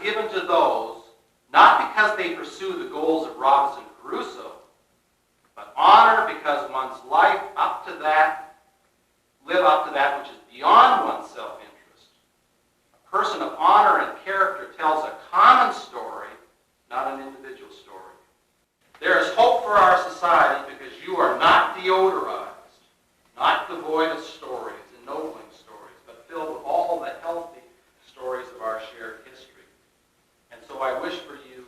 given to those not because they pursue the goals of Robinson Crusoe, but honor because one's life live up to that which is beyond one's self-interest. A person of honor and character tells a common story, not an individual story. There is hope for our society because you are not deodorized, not devoid of stories, ennobling stories, but filled with all the healthy stories of our shared history. And so I wish for you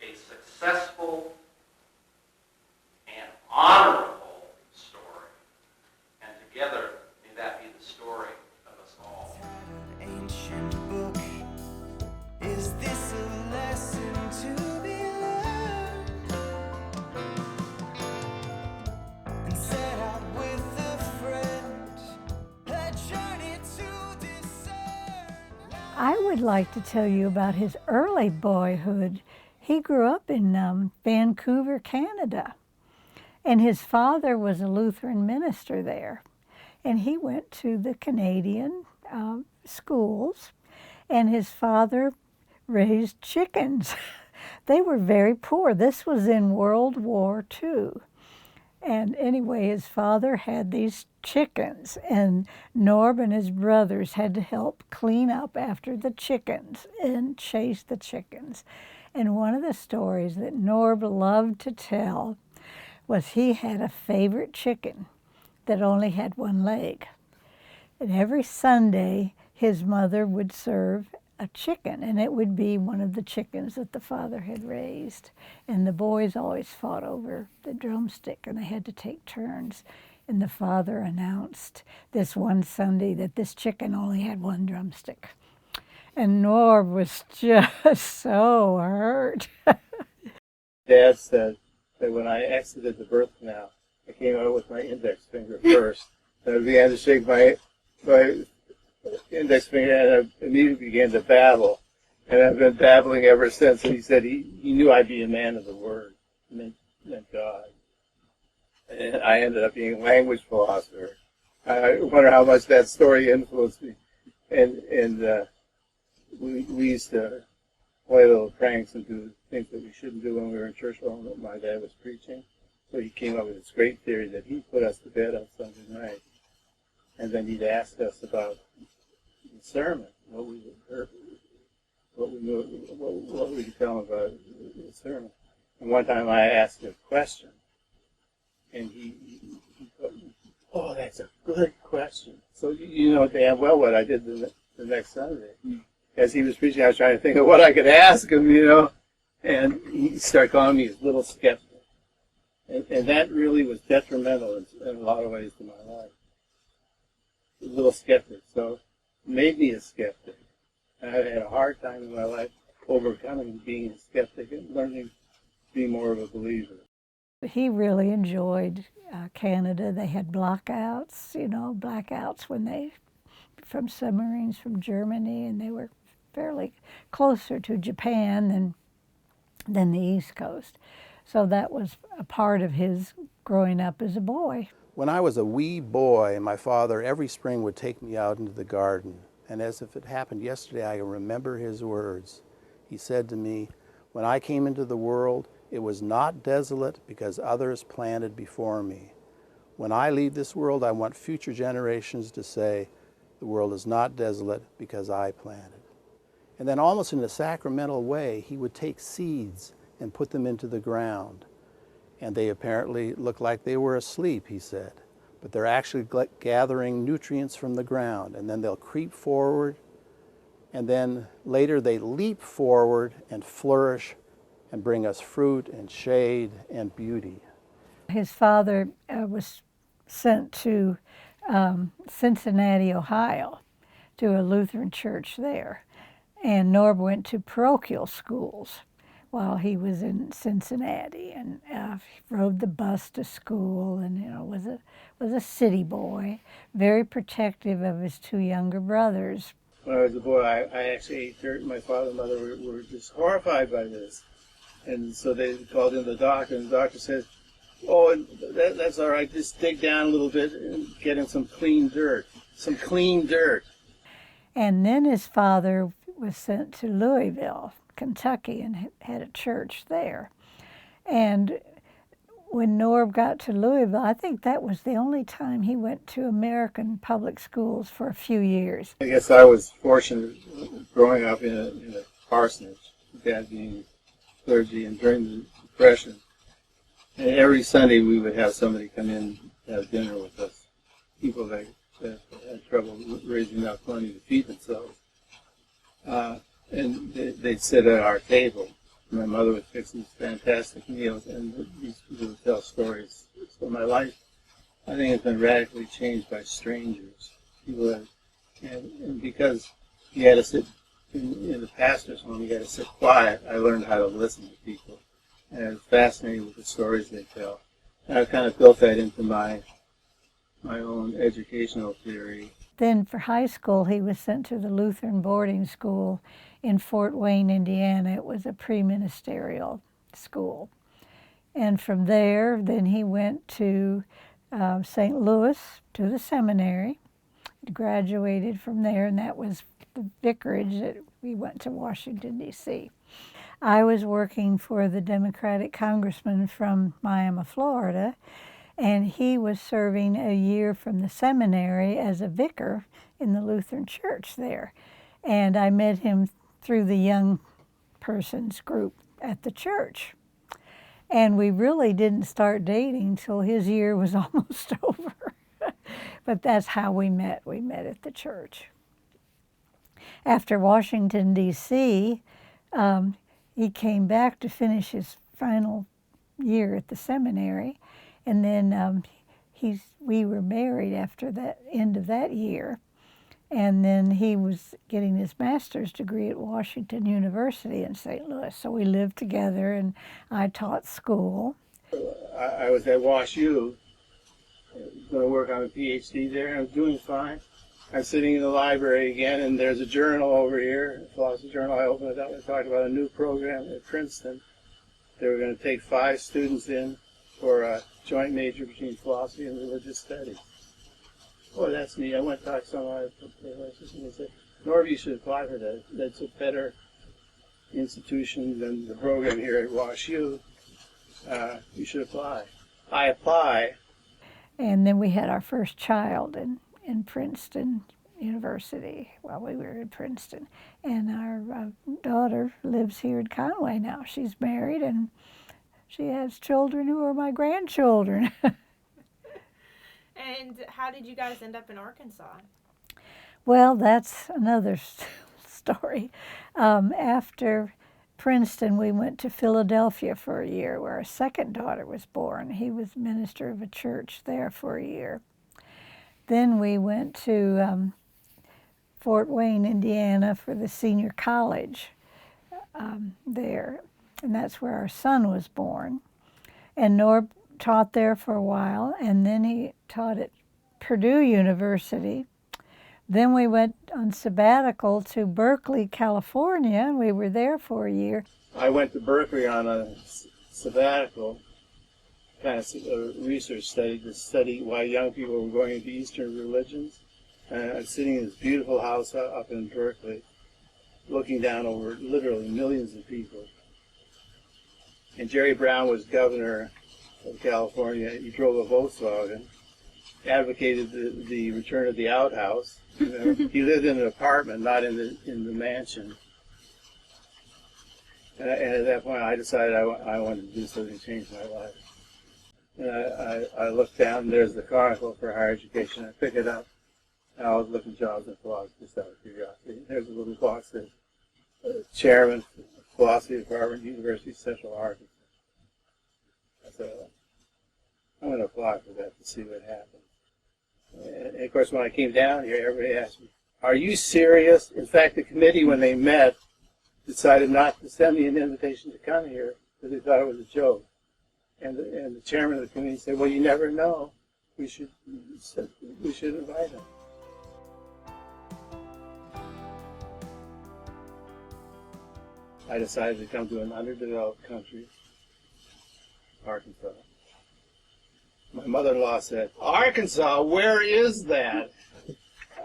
a successful and honorable story. And together, may that be the story of us all. An ancient book. Is this a lesson to be learned? And set out with a friend, a journey to discern. I would like to tell you about his early boyhood. He grew up in Vancouver, Canada, and his father was a Lutheran minister there. And he went to the Canadian schools, and his father raised chickens. They were very poor. This was in World War II. And anyway, his father had these chickens, and Norb and his brothers had to help clean up after the chickens and chase the chickens. And one of the stories that Norb loved to tell was he had a favorite chicken that only had one leg. And every Sunday, his mother would serve a chicken, and it would be one of the chickens that the father had raised. And the boys always fought over the drumstick, and they had to take turns. And the father announced this one Sunday that this chicken only had one drumstick. And Norb was just so hurt. Dad said that when I exited the birth canal, I came out with my index finger first. And I began to shake my index finger, and I immediately began to babble. And I've been babbling ever since. And he said he knew I'd be a man of the word, meant God. And I ended up being a language philosopher. I wonder how much that story influenced me. And we used to play little pranks and do things that we shouldn't do when we were in church while my dad was preaching. So he came up with this great theory that he'd put us to bed on Sunday night, and then he'd ask us about the sermon, what we would tell him about the sermon. And one time I asked a question, and he thought, "Oh, that's a good question." So you know damn well what I did the next Sunday. As he was preaching, I was trying to think of what I could ask him, and he started calling me his little skeptic. And that really was detrimental in a lot of ways to my life. A little skeptic. So it made me a skeptic. I had a hard time in my life overcoming being a skeptic and learning to be more of a believer. He really enjoyed Canada. They had blackouts, from submarines from Germany, and they were fairly closer to Japan than the East Coast. So that was a part of his growing up as a boy. When I was a wee boy, my father every spring would take me out into the garden. And as if it happened yesterday, I remember his words. He said to me, "When I came into the world, it was not desolate because others planted before me. When I leave this world, I want future generations to say, the world is not desolate because I planted." And then almost in a sacramental way, he would take seeds and put them into the ground. And they apparently looked like they were asleep, he said. But they're actually gathering nutrients from the ground. And then they'll creep forward. And then later they leap forward and flourish and bring us fruit and shade and beauty. His father was sent to Cincinnati, Ohio, to a Lutheran church there. And Norb went to parochial schools while he was in Cincinnati, and rode the bus to school, and was a city boy, very protective of his two younger brothers. When I was a boy, I actually ate dirt, and my father and mother were just horrified by this. And so they called in the doctor, and the doctor said, "Oh, that's all right, just dig down a little bit and get in some clean dirt. Some clean dirt." And then his father was sent to Louisville, Kentucky, and had a church there. And when Norb got to Louisville, I think that was the only time he went to American public schools for a few years. I guess I was fortunate growing up in a parsonage, dad being clergy, and during the Depression. And every Sunday we would have somebody come in and have dinner with us, people that had trouble raising enough money to feed themselves. And they'd sit at our table. My mother would fix these fantastic meals, and these people would tell stories. So my life, I think, has been radically changed by strangers. People that, and because you had to sit in the pastor's home, you had to sit quiet, I learned how to listen to people. And I was fascinated with the stories they tell. And I kind of built that into my own educational theory. Then for high school, he was sent to the Lutheran boarding school in Fort Wayne, Indiana. It was a pre-ministerial school. And from there, then he went to St. Louis to the seminary, graduated from there, and that was the vicarage that we went to Washington, D.C. I was working for the Democratic congressman from Miami, Florida, and he was serving a year from the seminary as a vicar in the Lutheran church there. And I met him through the young persons group at the church. And we really didn't start dating till his year was almost over. But that's how we met. We met at the church. After Washington, D.C., he came back to finish his final year at the seminary. And then we were married after that end of that year. And then he was getting his master's degree at Washington University in St. Louis. So we lived together, and I taught school. I was at WashU, going to work on a PhD there, and I was doing fine. I'm sitting in the library again, and there's a journal over here, a philosophy journal. I opened it up and talked about a new program at Princeton. They were going to take 5 students in for a joint major between philosophy and religious studies. Oh, that's neat. I went to talk to someone at the professors, and they said, Norbert, you should apply for that. That's a better institution than the program here at WashU. You should apply. I apply. And then we had our first child in Princeton University while we were in Princeton. And our daughter lives here in Conway now. She's married, and she has children who are my grandchildren. And how did you guys end up in Arkansas? Well, that's another story. After Princeton, we went to Philadelphia for a year, where our second daughter was born. He was minister of a church there for a year. Then we went to Fort Wayne, Indiana for the senior college there, and that's where our son was born. And Norb taught there for a while, and then he taught at Purdue University. Then we went on sabbatical to Berkeley, California, and we were there for a year. I went to Berkeley on a sabbatical, kind of a research study, to study why young people were going into Eastern religions. And I was sitting in this beautiful house up in Berkeley, looking down over literally millions of people. And Jerry Brown was governor of California. He drove a Volkswagen, advocated the return of the outhouse. You know, he lived in an apartment, not in the mansion. And at that point, I decided I wanted to do something to change my life. And I looked down, and there's the Chronicle for Higher Education. I pick it up, and I was looking jobs in philosophy, just out of curiosity. There's a little box that says, Chairman, Philosophy Department, University of Central Arkansas. I said, I'm going to apply for that to see what happens. And of course, when I came down here, everybody asked me, are you serious? In fact, the committee, when they met, decided not to send me an invitation to come here because they thought it was a joke. And the chairman of the committee said, well, you never know. We should invite him. I decided to come to an underdeveloped country, Arkansas. My mother-in-law said, Arkansas, where is that?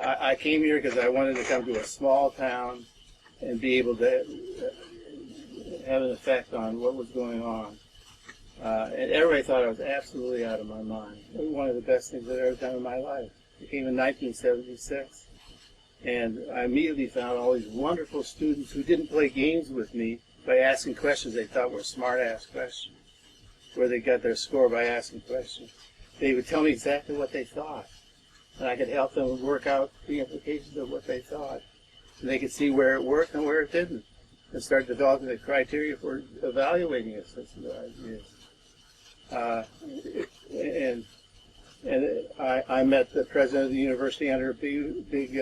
I came here because I wanted to come to a small town and be able to have an effect on what was going on. And everybody thought I was absolutely out of my mind. It was one of the best things I've ever done in my life. I came in 1976, and I immediately found all these wonderful students who didn't play games with me by asking questions they thought were smart-ass questions, where they got their score by asking questions. They would tell me exactly what they thought, and I could help them work out the implications of what they thought. And they could see where it worked and where it didn't, and start developing the criteria for evaluating a system of ideas. And I met the president of the university under a big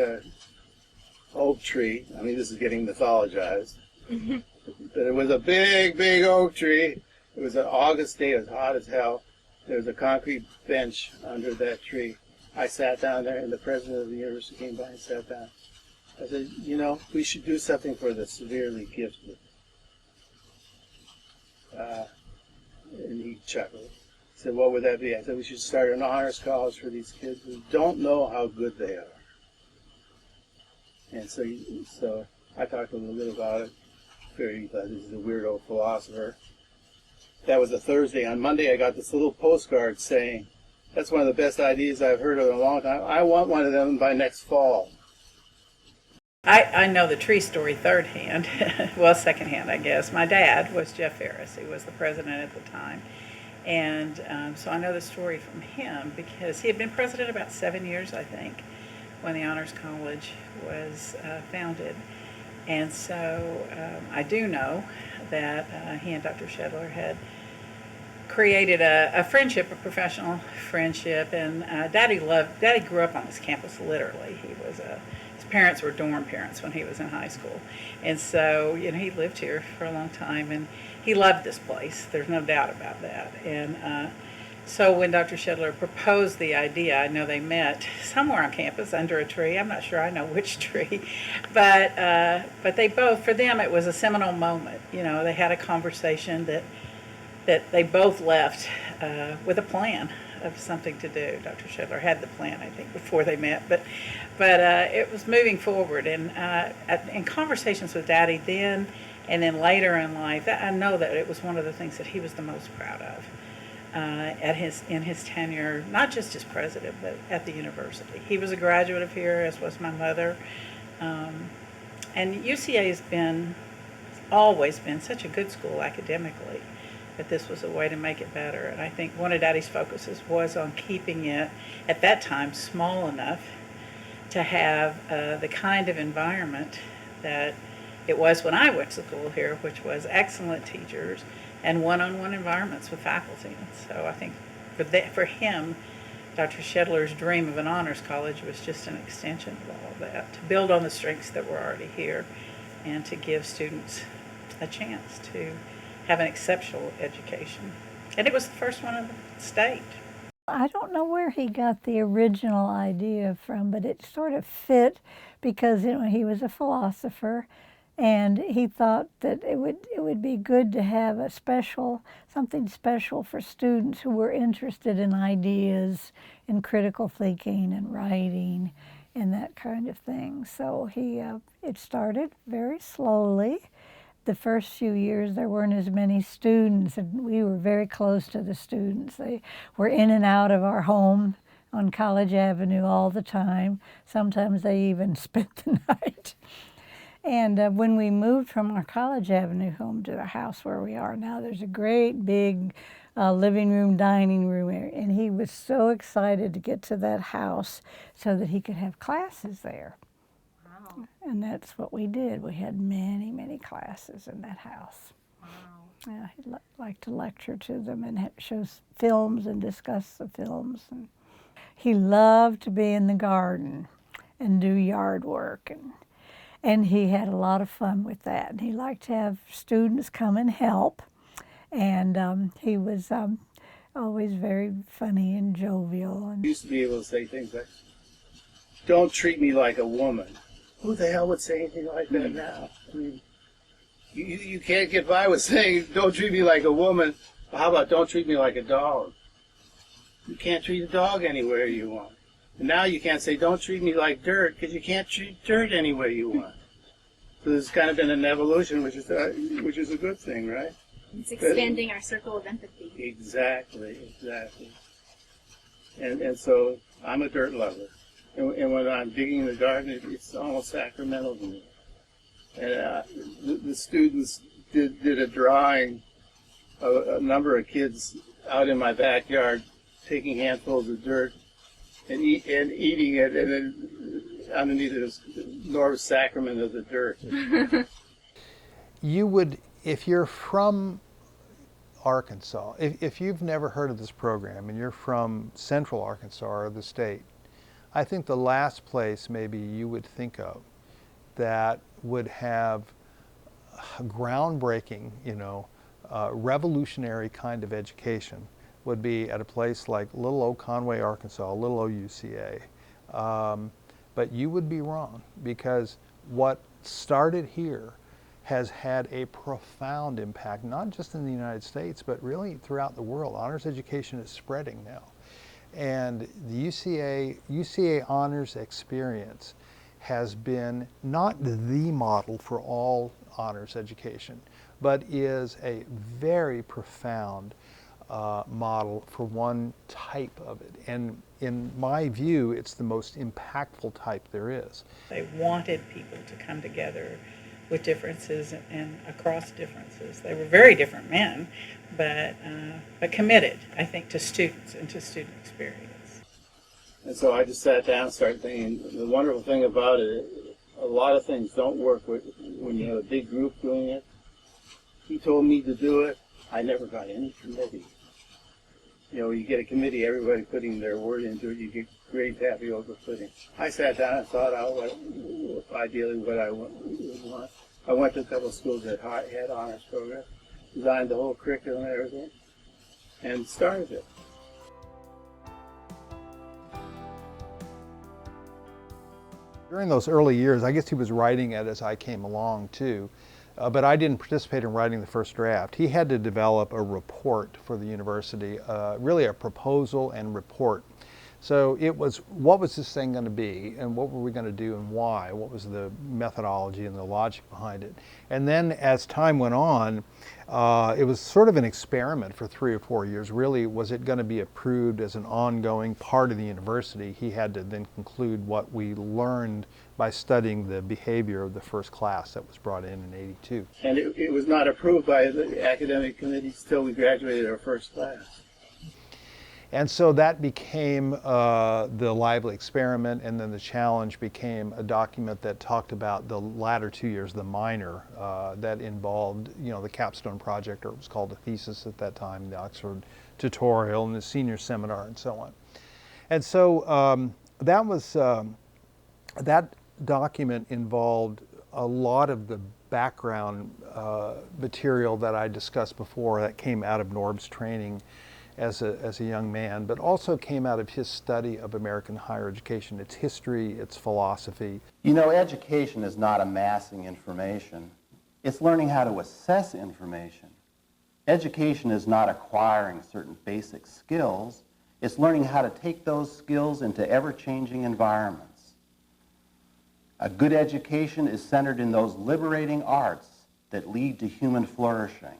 oak tree. I mean, this is getting mythologized. But it was a big oak tree. It was an August day. It was hot as hell. There was a concrete bench under that tree. I sat down there, and the president of the university came by and sat down. I said, you know, we should do something for the severely gifted. And he chuckled. He said, what would that be? I said, we should start an honors college for these kids who don't know how good they are. And so I talked a little bit about it. He thought this is a weird old philosopher. That was a Thursday. On Monday, I got this little postcard saying, that's one of the best ideas I've heard of in a long time. I want one of them by next fall. I know the tree story third hand, well, second hand, I guess. My dad was Jeff Ferris. He was the president at the time. And so I know the story from him because he had been president about 7 years, I think, when the Honors College was founded. And so I do know that he and Dr. Schedler had created a friendship, a professional friendship. And Daddy grew up on this campus, literally. His parents were dorm parents when he was in high school. And so, you know, he lived here for a long time, and he loved this place. There's no doubt about that. And so when Dr. Schedler proposed the idea, I know they met somewhere on campus under a tree. I'm not sure I know which tree. But they both, for them, it was a seminal moment. You know, they had a conversation that they both left with a plan of something to do. Dr. Schedler had the plan, I think, before they met, but it was moving forward. And in conversations with Daddy then and then later in life, I know that it was one of the things that he was the most proud of in his tenure, not just as president, but at the university. He was a graduate of here, as was my mother. And UCA has always been such a good school academically, that this was a way to make it better. And I think one of Daddy's focuses was on keeping it, at that time, small enough to have the kind of environment that it was when I went to school here, which was excellent teachers and one-on-one environments with faculty. And so I think for him, Dr. Schedler's dream of an honors college was just an extension of all of that, to build on the strengths that were already here and to give students a chance to have an exceptional education. And it was the first one in the state. I don't know where he got the original idea from, but it sort of fit because, you know, he was a philosopher, and he thought that it would be good to have something special for students who were interested in ideas, in critical thinking and writing and that kind of thing. So it started very slowly. The first few years there weren't as many students, and we were very close to the students. They were in and out of our home on College Avenue all the time. Sometimes they even spent the night. And when we moved from our College Avenue home to the house where we are now, there's a great big living room, dining room area, and he was so excited to get to that house so that he could have classes there. Wow. And that's what we did. We had many, many classes in that house. Wow. Yeah, he'd like to lecture to them and show films and discuss the films. And he loved to be in the garden and do yard work. And he had a lot of fun with that. And he liked to have students come and help. And he was always very funny and jovial. And I used to be able to say things like, don't treat me like a woman. Who the hell would say anything like that now? I mean, you can't get by with saying, don't treat me like a woman. How about don't treat me like a dog? You can't treat a dog anywhere you want. And now you can't say, don't treat me like dirt, because you can't treat dirt any way you want. So there's kind of been an evolution, which is a good thing, right? It's expanding our circle of empathy. Exactly. And so I'm a dirt lover. And when I'm digging the garden, it's almost sacramental to me. And the students did a drawing of a number of kids out in my backyard taking handfuls of dirt and eating it, and then underneath it is Norbert's sacrament of the dirt. You would, if you're from Arkansas, if you've never heard of this program and you're from central Arkansas or the state, I think the last place maybe you would think of that would have a groundbreaking, revolutionary kind of education would be at a place like little old Conway, Arkansas, little old UCA. But you would be wrong, because what started here has had a profound impact, not just in the United States, but really throughout the world. Honors education is spreading now. And the UCA honors experience has been not the model for all honors education, but is a very profound model for one type of it. And in my view, it's the most impactful type there is. They wanted people to come together with differences and across differences. They were very different men, but committed, I think, to students and to student experience. And so I just sat down and started thinking, the wonderful thing about it, a lot of things don't work when you have a big group doing it. He told me to do it. I never got any committee. You get a committee, everybody putting their word into it, you get great tapioca pudding. I sat down and thought out ideally what I would want. I went to a couple of schools that had honors programs, designed the whole curriculum and everything, and started it. During those early years, I guess he was writing it as I came along too, but I didn't participate in writing the first draft. He had to develop a report for the university, really a proposal and report. So it was, what was this thing going to be, and what were we going to do, and why? What was the methodology and the logic behind it? And then as time went on, it was sort of an experiment for 3 or 4 years. Really, was it going to be approved as an ongoing part of the university? He had to then conclude what we learned by studying the behavior of the first class that was brought in '82. And it was not approved by the academic committees till we graduated our first class. And so that became the lively experiment, and then the challenge became a document that talked about the latter 2 years, the minor, that involved, the capstone project, or it was called a thesis at that time, the Oxford tutorial, and the senior seminar, and so on. And so that document involved a lot of the background material that I discussed before that came out of Norb's training as a young man, but also came out of his study of American higher education, its history, its philosophy. Education is not amassing information. It's learning how to assess information. Education is not acquiring certain basic skills. It's learning how to take those skills into ever-changing environments. A good education is centered in those liberating arts that lead to human flourishing.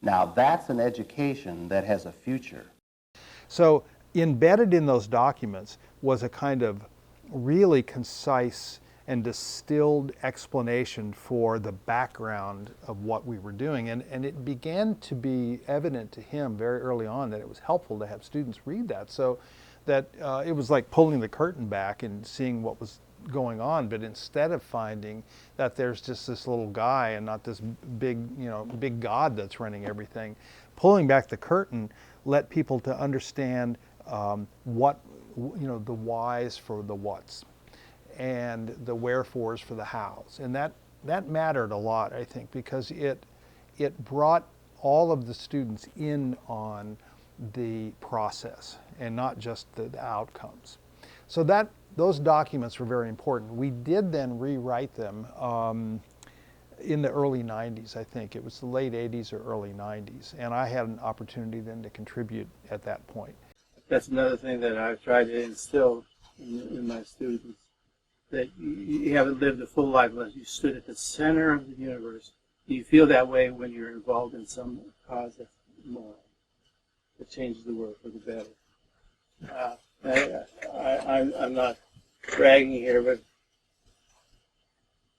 Now that's an education that has a future. So embedded in those documents was a kind of really concise and distilled explanation for the background of what we were doing. And it began to be evident to him very early on that it was helpful to have students read that, so that it was like pulling the curtain back and seeing what was going on, but instead of finding that there's just this little guy and not this big God that's running everything, pulling back the curtain let people to understand what, the whys for the whats and the wherefores for the hows. And that mattered a lot, I think, because it brought all of the students in on the process and not just the outcomes. So those documents were very important. We did then rewrite them in the early 90s, I think. It was the late 80s or early 90s. And I had an opportunity then to contribute at that point. That's another thing that I've tried to instill in my students, that you haven't lived a full life unless you stood at the center of the universe. You feel that way when you're involved in some cause that's moral, that changes the world for the better. I'm not bragging here, but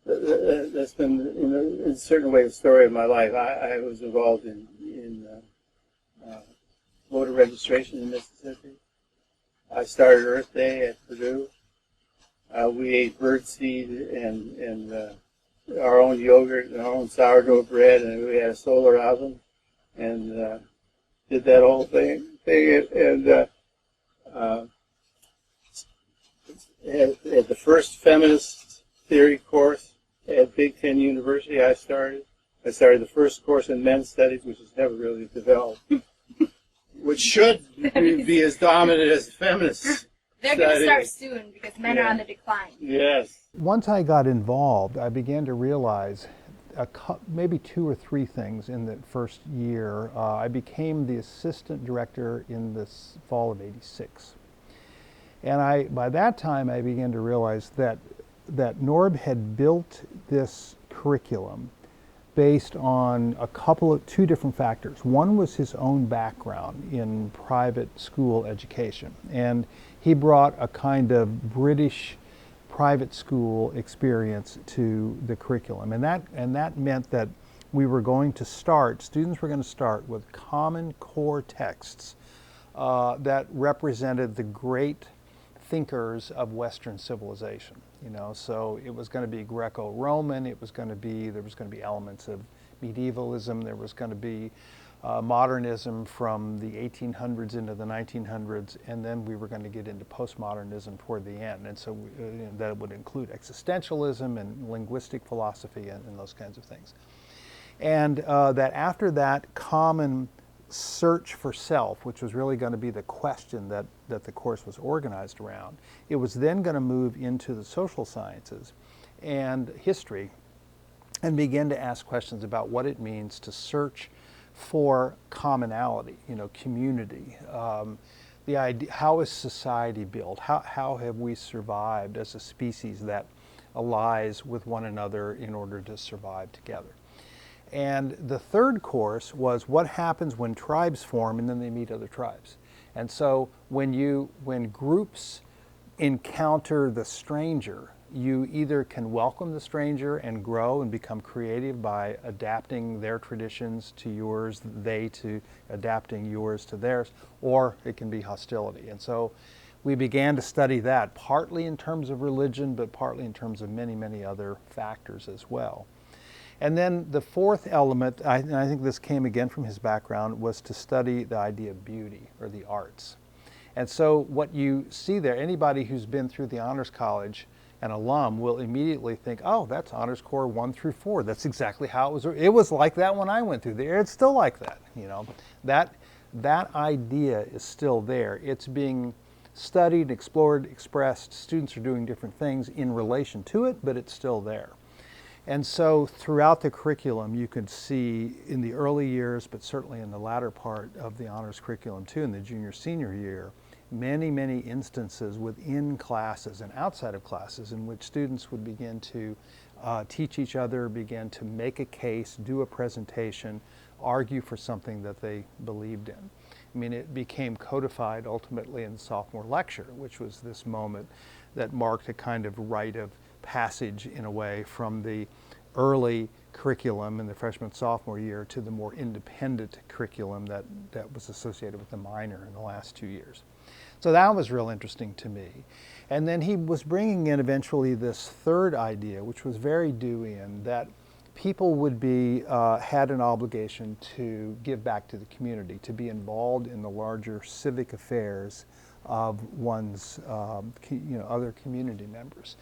that's been, in a certain way, the story of my life. I was involved in voter registration in Mississippi. I started Earth Day at Purdue. We ate birdseed and our own yogurt and our own sourdough bread, and we had a solar oven, and did that whole thing. And at the first feminist theory course at Big Ten University, I started the first course in men's studies, which has never really developed, which should be as dominant as the feminists. They're going to start soon because men are on the decline. Yes. Once I got involved, I began to realize maybe 2 or 3 things in the first year. I became the assistant director in the fall of '86. And by that time, I began to realize that Norb had built this curriculum based on 2 different factors. One was his own background in private school education, and he brought a kind of British private school experience to the curriculum, and that meant that students were going to start with common core texts that represented the great thinkers of Western civilization. So it was going to be Greco-Roman. There was going to be elements of medievalism. There was going to be modernism from the 1800s into the 1900s, and then we were going to get into postmodernism toward the end. And so that would include existentialism and linguistic philosophy and those kinds of things. And that after that common search for self, which was really going to be the question that the course was organized around, it was then going to move into the social sciences and history and begin to ask questions about what it means to search for commonality, community. The idea, how is society built? How have we survived as a species that allies with one another in order to survive together? And the third course was what happens when tribes form and then they meet other tribes. And so when groups encounter the stranger, you either can welcome the stranger and grow and become creative by adapting their traditions to yours, they to adapting yours to theirs, or it can be hostility. And so we began to study that, partly in terms of religion, but partly in terms of many, many other factors as well. And then the fourth element, and I think this came again from his background, was to study the idea of beauty or the arts. And so what you see there, anybody who's been through the Honors College, an alum, will immediately think, oh, that's Honors Corps 1 through 4. That's exactly how it was. It was like that when I went through there. It's still like that. That idea is still there. It's being studied, explored, expressed. Students are doing different things in relation to it, but it's still there. And so throughout the curriculum, you could see in the early years, but certainly in the latter part of the honors curriculum too, in the junior, senior year, many, many instances within classes and outside of classes in which students would begin to teach each other, begin to make a case, do a presentation, argue for something that they believed in. I mean, it became codified ultimately in the sophomore lecture, which was this moment that marked a kind of rite of passage in a way from the early curriculum in the freshman sophomore year to the more independent curriculum that was associated with the minor in the last 2 years. So that was real interesting to me. And then he was bringing in eventually this third idea, which was very Deweyan, that people would be, had an obligation to give back to the community, to be involved in the larger civic affairs of one's other community members.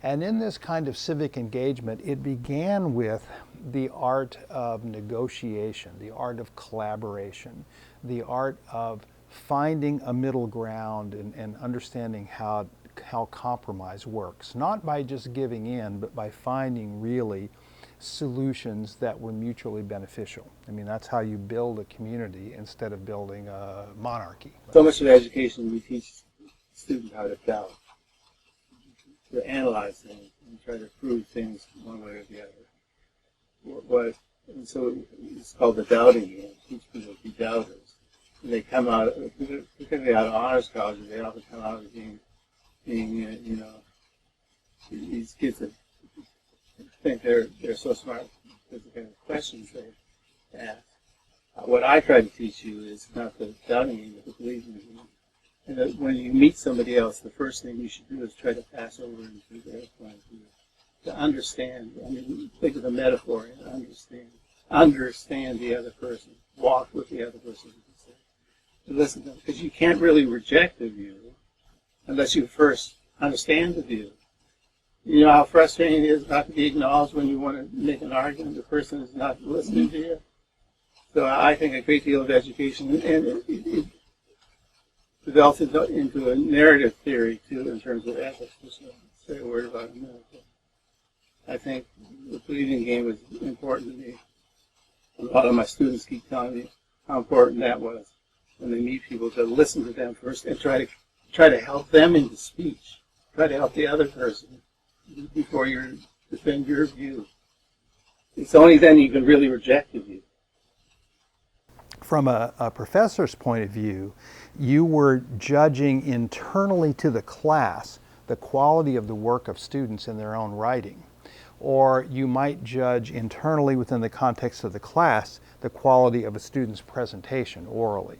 And in this kind of civic engagement, it began with the art of negotiation, the art of collaboration, the art of finding a middle ground and understanding how compromise works, not by just giving in, but by finding really solutions that were mutually beneficial. I mean, that's how you build a community instead of building a monarchy. So much of education, we teach students how to doubt. to analyze things and try to prove things one way or the other. And so it's called the doubting game. Teach people to be doubters. And they come out, particularly out of honors colleges, they often come out as being these kids that think they're so smart because of the kind of questions they ask. What I try to teach you is not the doubting game, but the believing game. And that when you meet somebody else, the first thing you should do is try to pass over into their point of view. To understand, I mean, think of the metaphor and understand. Understand the other person. Walk with the other person. To listen to them. Because you can't really reject the view unless you first understand the view. You know how frustrating it is not to be acknowledged when you want to make an argument. The person is not listening to you. So I think a great deal of education, and it develops into a narrative theory, too, in terms of ethics. Just say a word about it. I think the believing game was important to me. A lot of my students keep telling me how important that was when they meet people, to listen to them first and try to help them into speech. Try to help the other person before you defend your view. It's only then you can really reject the view. From a professor's point of view, you were judging internally to the class the quality of the work of students in their own writing. Or you might judge internally within the context of the class the quality of a student's presentation orally.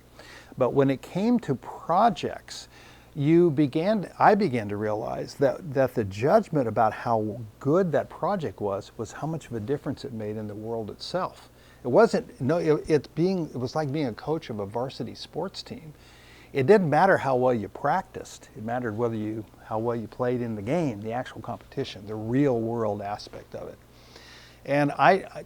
But when it came to projects, I began to realize that the judgment about how good that project was how much of a difference it made in the world itself. It wasn't, it was like being a coach of a varsity sports team. It didn't matter how well you practiced. It mattered how well you played in the game, the actual competition, the real world aspect of it. And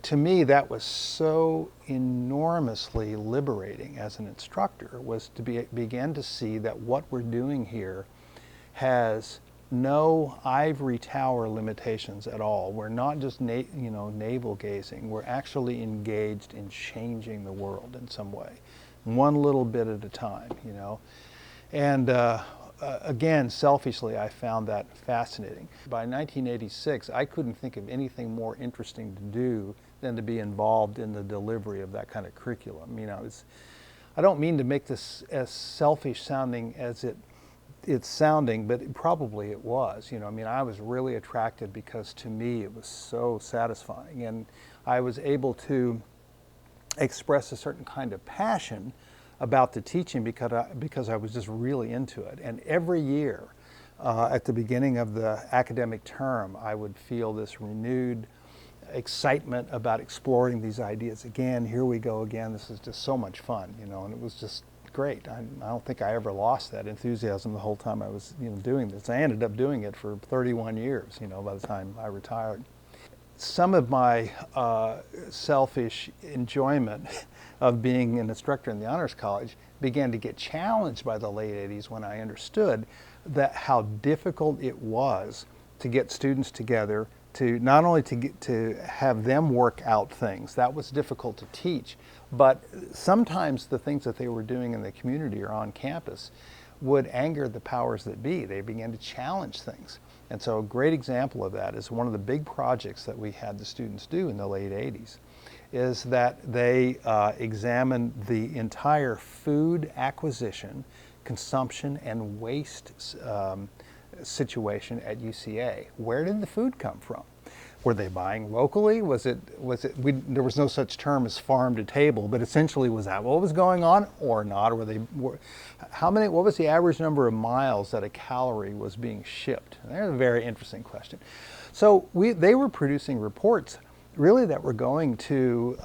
to me, that was so enormously liberating as an instructor, was to begin to see that what we're doing here has no ivory tower limitations at all. We're not just navel gazing. We're actually engaged in changing the world in some way, one little bit at a time, And again, selfishly, I found that fascinating. By 1986, I couldn't think of anything more interesting to do than to be involved in the delivery of that kind of curriculum. I don't mean to make this as selfish sounding as it's sounding, but probably it was. I was really attracted because to me it was so satisfying, and I was able to express a certain kind of passion about the teaching because I was just really into it. And every year at the beginning of the academic term, I would feel this renewed excitement about exploring these ideas again. Here we go again. This is just so much fun, and it was just great. I don't think I ever lost that enthusiasm the whole time I was doing this. I ended up doing it for 31 years, by the time I retired. Some of my selfish enjoyment of being an instructor in the Honors College began to get challenged by the late 80s when I understood how difficult it was to get students together, to not only to have them work out things, that was difficult to teach, but sometimes the things that they were doing in the community or on campus would anger the powers that be. They began to challenge things. And so a great example of that is one of the big projects that we had the students do in the late 80s, is that they examined the entire food acquisition, consumption, and waste situation at UCA. Where did the food come from? Were they buying locally? There was no such term as farm to table, but essentially was that what was going on or not? Or what was the average number of miles that a calorie was being shipped? And that's a very interesting question. So they were producing reports really that were going to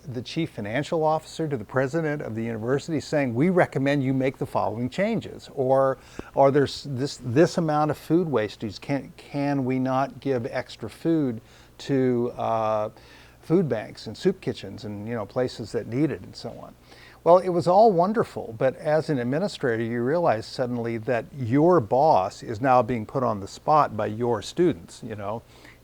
the chief financial officer, to the president of the university, saying, we recommend you make the following changes, or there's this amount of food wastage. Can we not give extra food to food banks and soup kitchens and places that need it and so on? Well, it was all wonderful, but as an administrator, you realize suddenly that your boss is now being put on the spot by your students. It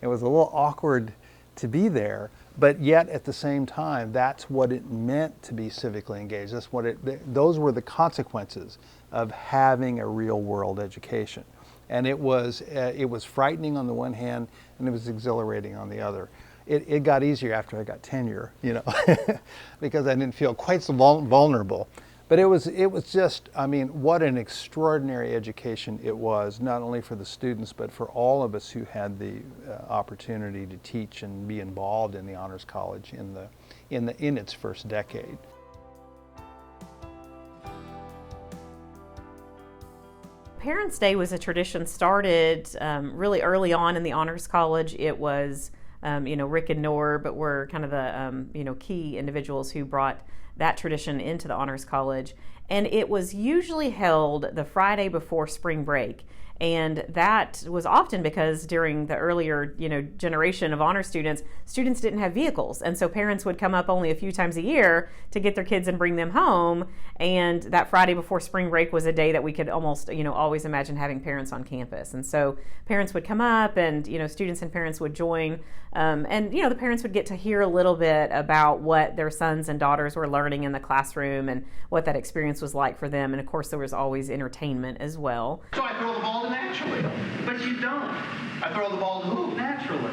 was a little awkward to be there, but yet at the same time, that's what it meant to be civically engaged. Those were the consequences of having a real world education. And it was frightening on the one hand, and it was exhilarating on the other. It got easier after I got tenure, you know, because I didn't feel quite so vulnerable. But it was just, I mean, what an extraordinary education it was, not only for the students, but for all of us who had the opportunity to teach and be involved in the Honors College in its first decade. Parents' Day was a tradition started really early on in the Honors College. It was, Rick and Norb were kind of the, key individuals who brought that tradition into the Honors College. And it was usually held the Friday before spring break. And that was often because during the earlier, generation of honor students didn't have vehicles. And so parents would come up only a few times a year to get their kids and bring them home. And that Friday before spring break was a day that we could almost, always imagine having parents on campus. And so parents would come up and, students and parents would join. And the parents would get to hear a little bit about what their sons and daughters were learning in the classroom and what that experience was like for them. And of course, there was always entertainment as well. So I throw the ball to naturally. But you don't. I throw the ball to who? Naturally.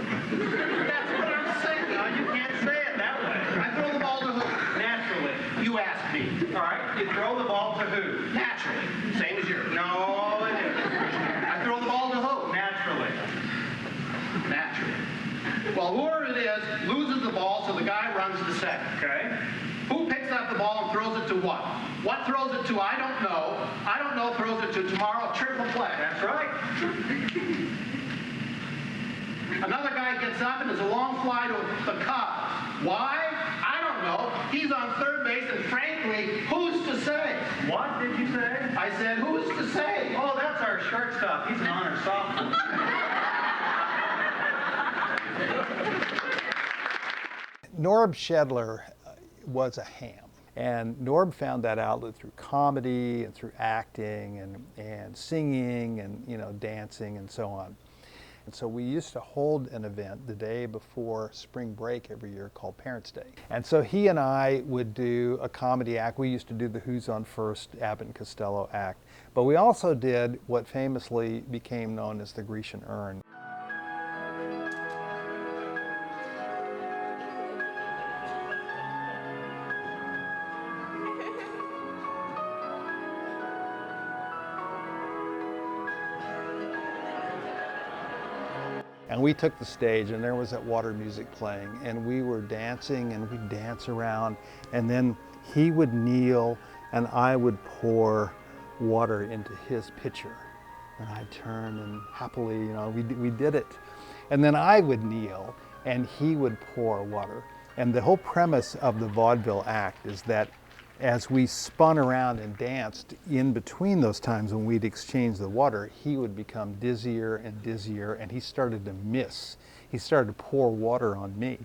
That's what I'm saying. No, you can't say it that way. I throw the ball to who? Naturally. You ask me. All right? You throw the ball to who? Naturally. Same as yours. No, it isn't. I throw the ball to who? Naturally. Naturally. Well, whoever it is loses the ball, so the guy runs to second, okay? Who picks up the ball and throws it to what? What throws it to? I don't know. I don't know throws it to tomorrow. Triple play. That's right. Another guy gets up and there's a long fly to the Cubs. Why? I don't know. He's on third base, and frankly, who's to say? What did you say? I said, who's to say? Oh, that's our shortstop. He's an honor sophomore. Norb Schedler was a ham. And Norb found that outlet through comedy and through acting and singing and dancing and so on. And so we used to hold an event the day before spring break every year called Parents' Day. And so he and I would do a comedy act. We used to do the Who's on First, Abbott and Costello act. But we also did what famously became known as the Grecian Urn. And we took the stage, and there was that water music playing, and we were dancing, and we'd dance around, and then he would kneel, and I would pour water into his pitcher. And I'd turn, and happily, we did it. And then I would kneel, and he would pour water. And the whole premise of the vaudeville act is that as we spun around and danced in between those times when we'd exchange the water, he would become dizzier and dizzier, and he started to miss. He started to pour water on me.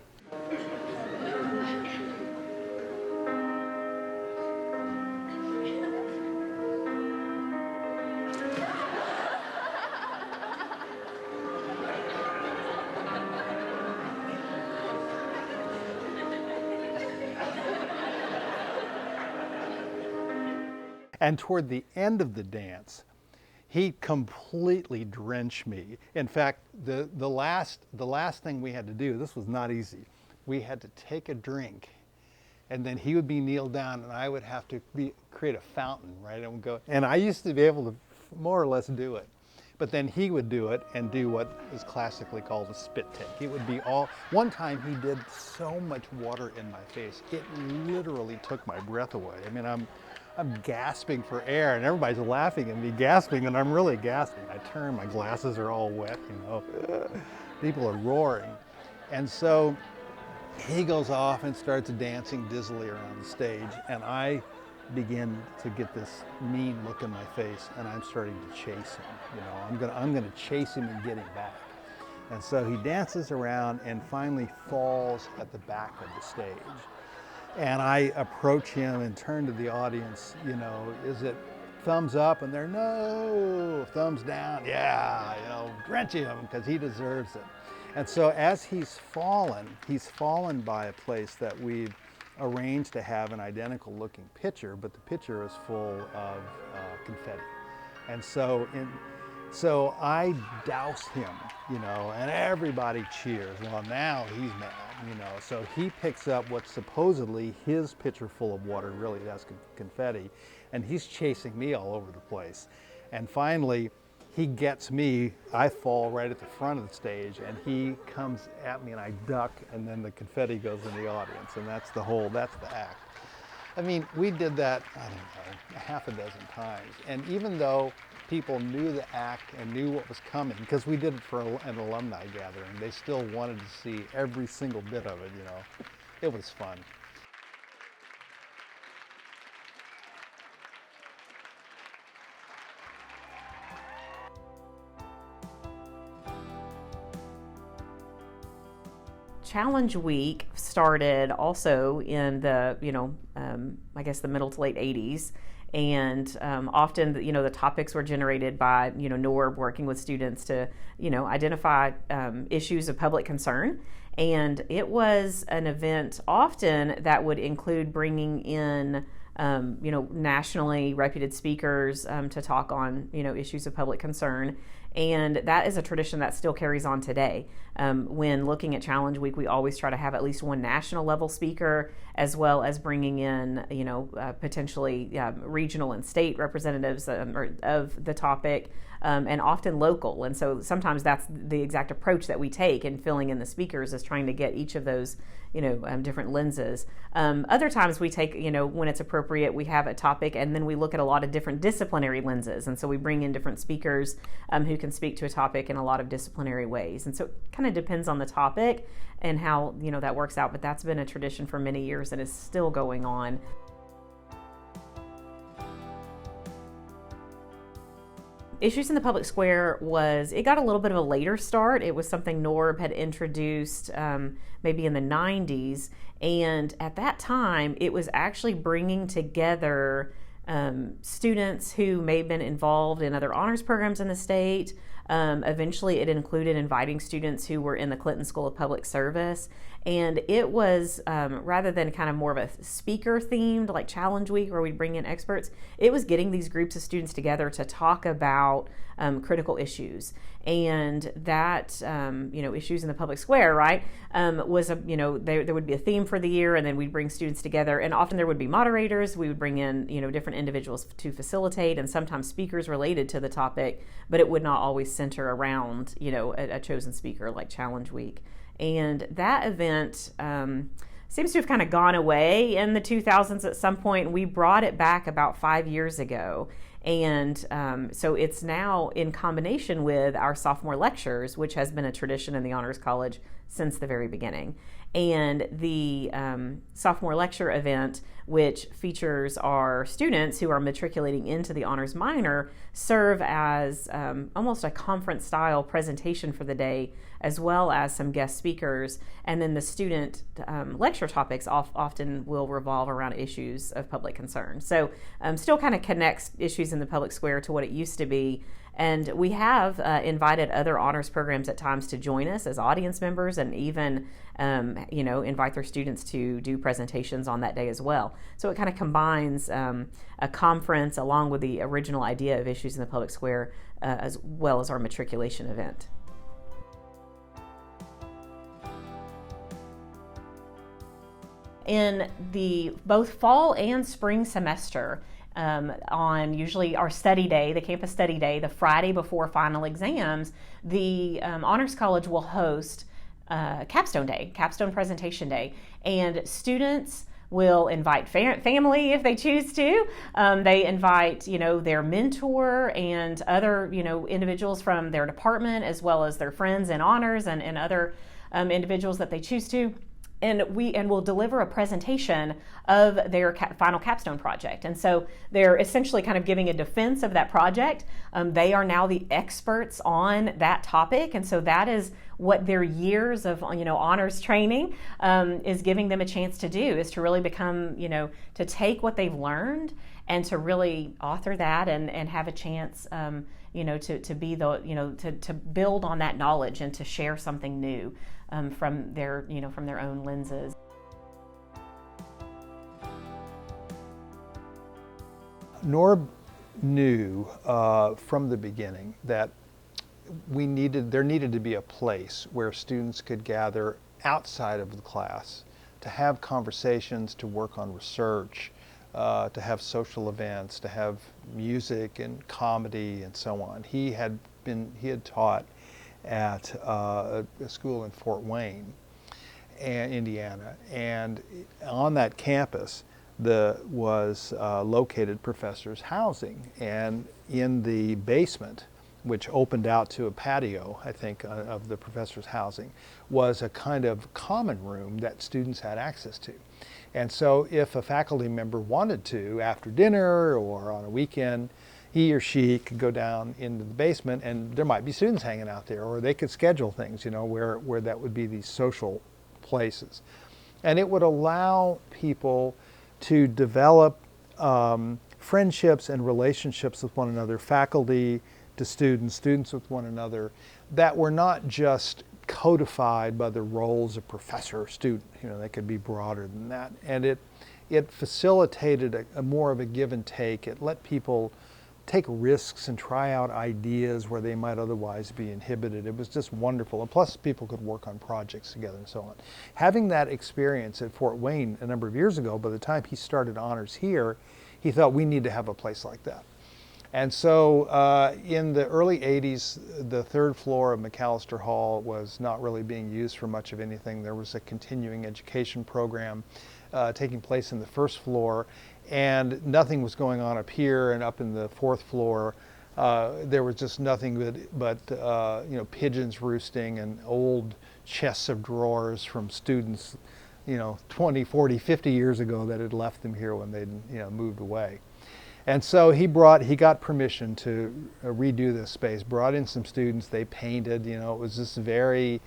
And toward the end of the dance, he completely drenched me. In fact, the last thing we had to do, this was not easy. We had to take a drink, and then he would be kneeled down, and I would have to create a fountain, right? And go. And I used to be able to more or less do it. But then he would do it and do what is classically called a spit take. It would be all, one time he did so much water in my face, it literally took my breath away. I mean, I'm gasping for air, and everybody's laughing at me gasping, and I'm really gasping. I turn, my glasses are all wet, People are roaring. And so he goes off and starts dancing dizzily around the stage, and I begin to get this mean look in my face, and I'm starting to chase him. I'm gonna chase him and get him back. And so he dances around and finally falls at the back of the stage. And I approach him and turn to the audience, is it thumbs up? And they're, no, thumbs down, yeah, drench him because he deserves it. And so as he's fallen by a place that we've arranged to have an identical looking pitcher, but the pitcher is full of confetti. And so So I douse him, and everybody cheers. Well, now he's mad, So he picks up what's supposedly his pitcher full of water, really that's confetti, and he's chasing me all over the place. And finally, he gets me, I fall right at the front of the stage, and he comes at me and I duck, and then the confetti goes in the audience, and that's the act. I mean, we did that, I don't know, a half a dozen times. And even though people knew the act and knew what was coming, because we did it for an alumni gathering, they still wanted to see every single bit of it, It was fun. Challenge Week started also in the, I guess the middle to late 80s. And often, the topics were generated by, Norb working with students to, identify issues of public concern. And it was an event often that would include bringing in, nationally reputed speakers to talk on, issues of public concern. And that is a tradition that still carries on today. When looking at Challenge Week, we always try to have at least one national level speaker, as well as bringing in, potentially regional and state representatives of the topic, and often local. And so sometimes that's the exact approach that we take in filling in the speakers, is trying to get each of those, different lenses. Other times we take, when it's appropriate, we have a topic and then we look at a lot of different disciplinary lenses. And so we bring in different speakers who can speak to a topic in a lot of disciplinary ways. And so it kind of depends on the topic and how, that works out. But that's been a tradition for many years and is still going on. Issues in the Public Square it got a little bit of a later start. It was something Norb had introduced maybe in the 90s. And at that time, it was actually bringing together students who may have been involved in other honors programs in the state. Eventually, it included inviting students who were in the Clinton School of Public Service. And it was, rather than kind of more of a speaker themed, like Challenge Week, where we bring in experts, it was getting these groups of students together to talk about critical issues. And that, issues in the public square, right, was, there would be a theme for the year, and then we'd bring students together. And often there would be moderators. We would bring in, different individuals to facilitate, and sometimes speakers related to the topic, but it would not always center around, a chosen speaker like Challenge Week. And that event seems to have kind of gone away in the 2000s at some point. We brought it back about 5 years ago. And so it's now in combination with our sophomore lectures, which has been a tradition in the Honors College since the very beginning. And the sophomore lecture event, which features our students who are matriculating into the honors minor, serve as almost a conference-style presentation for the day, as well as some guest speakers. And then the student lecture topics often will revolve around issues of public concern. So still kind of connects issues in the public square to what it used to be. And we have invited other honors programs at times to join us as audience members, and even invite their students to do presentations on that day as well. So it kind of combines a conference along with the original idea of issues in the public square, as well as our matriculation event. In the both fall and spring semester, on usually our study day, the campus study day, the Friday before final exams, the Honors College will host Capstone Day, Capstone Presentation Day, and students will invite family if they choose to. They invite, their mentor and other, individuals from their department, as well as their friends in honors and other individuals that they choose to. And we'll deliver a presentation of their final capstone project. And so they're essentially kind of giving a defense of that project. They are now the experts on that topic. And so that is what their years of, honors training is giving them a chance to do, is to really become, to take what they've learned and to really author that and have a chance, to be to build on that knowledge and to share something new from their own lenses. Norb knew from the beginning that there needed to be a place where students could gather outside of the class to have conversations, to work on research, to have social events, to have music and comedy and so on. He had taught at a school in Fort Wayne, Indiana, and on that campus was located professors' housing, and in the basement, which opened out to a patio, I think, of the professor's housing, was a kind of common room that students had access to. And so if a faculty member wanted to, after dinner or on a weekend, he or she could go down into the basement and there might be students hanging out there, or they could schedule things, where that would be these social places. And it would allow people to develop friendships and relationships with one another, faculty to students, students with one another, that were not just codified by the roles of professor or student. They could be broader than that. And it facilitated a more of a give and take. It let people take risks and try out ideas where they might otherwise be inhibited. It was just wonderful. And plus people could work on projects together and so on. Having that experience at Fort Wayne a number of years ago, by the time he started honors here, he thought we need to have a place like that. And so in the early 80s, the third floor of McAllister Hall was not really being used for much of anything. There was a continuing education program taking place in the first floor, and nothing was going on up here. And up in the fourth floor, there was just nothing but pigeons roosting and old chests of drawers from students 20, 40, 50 years ago that had left them here when they'd moved away. And so he got permission to redo this space, brought in some students, they painted, it was this very,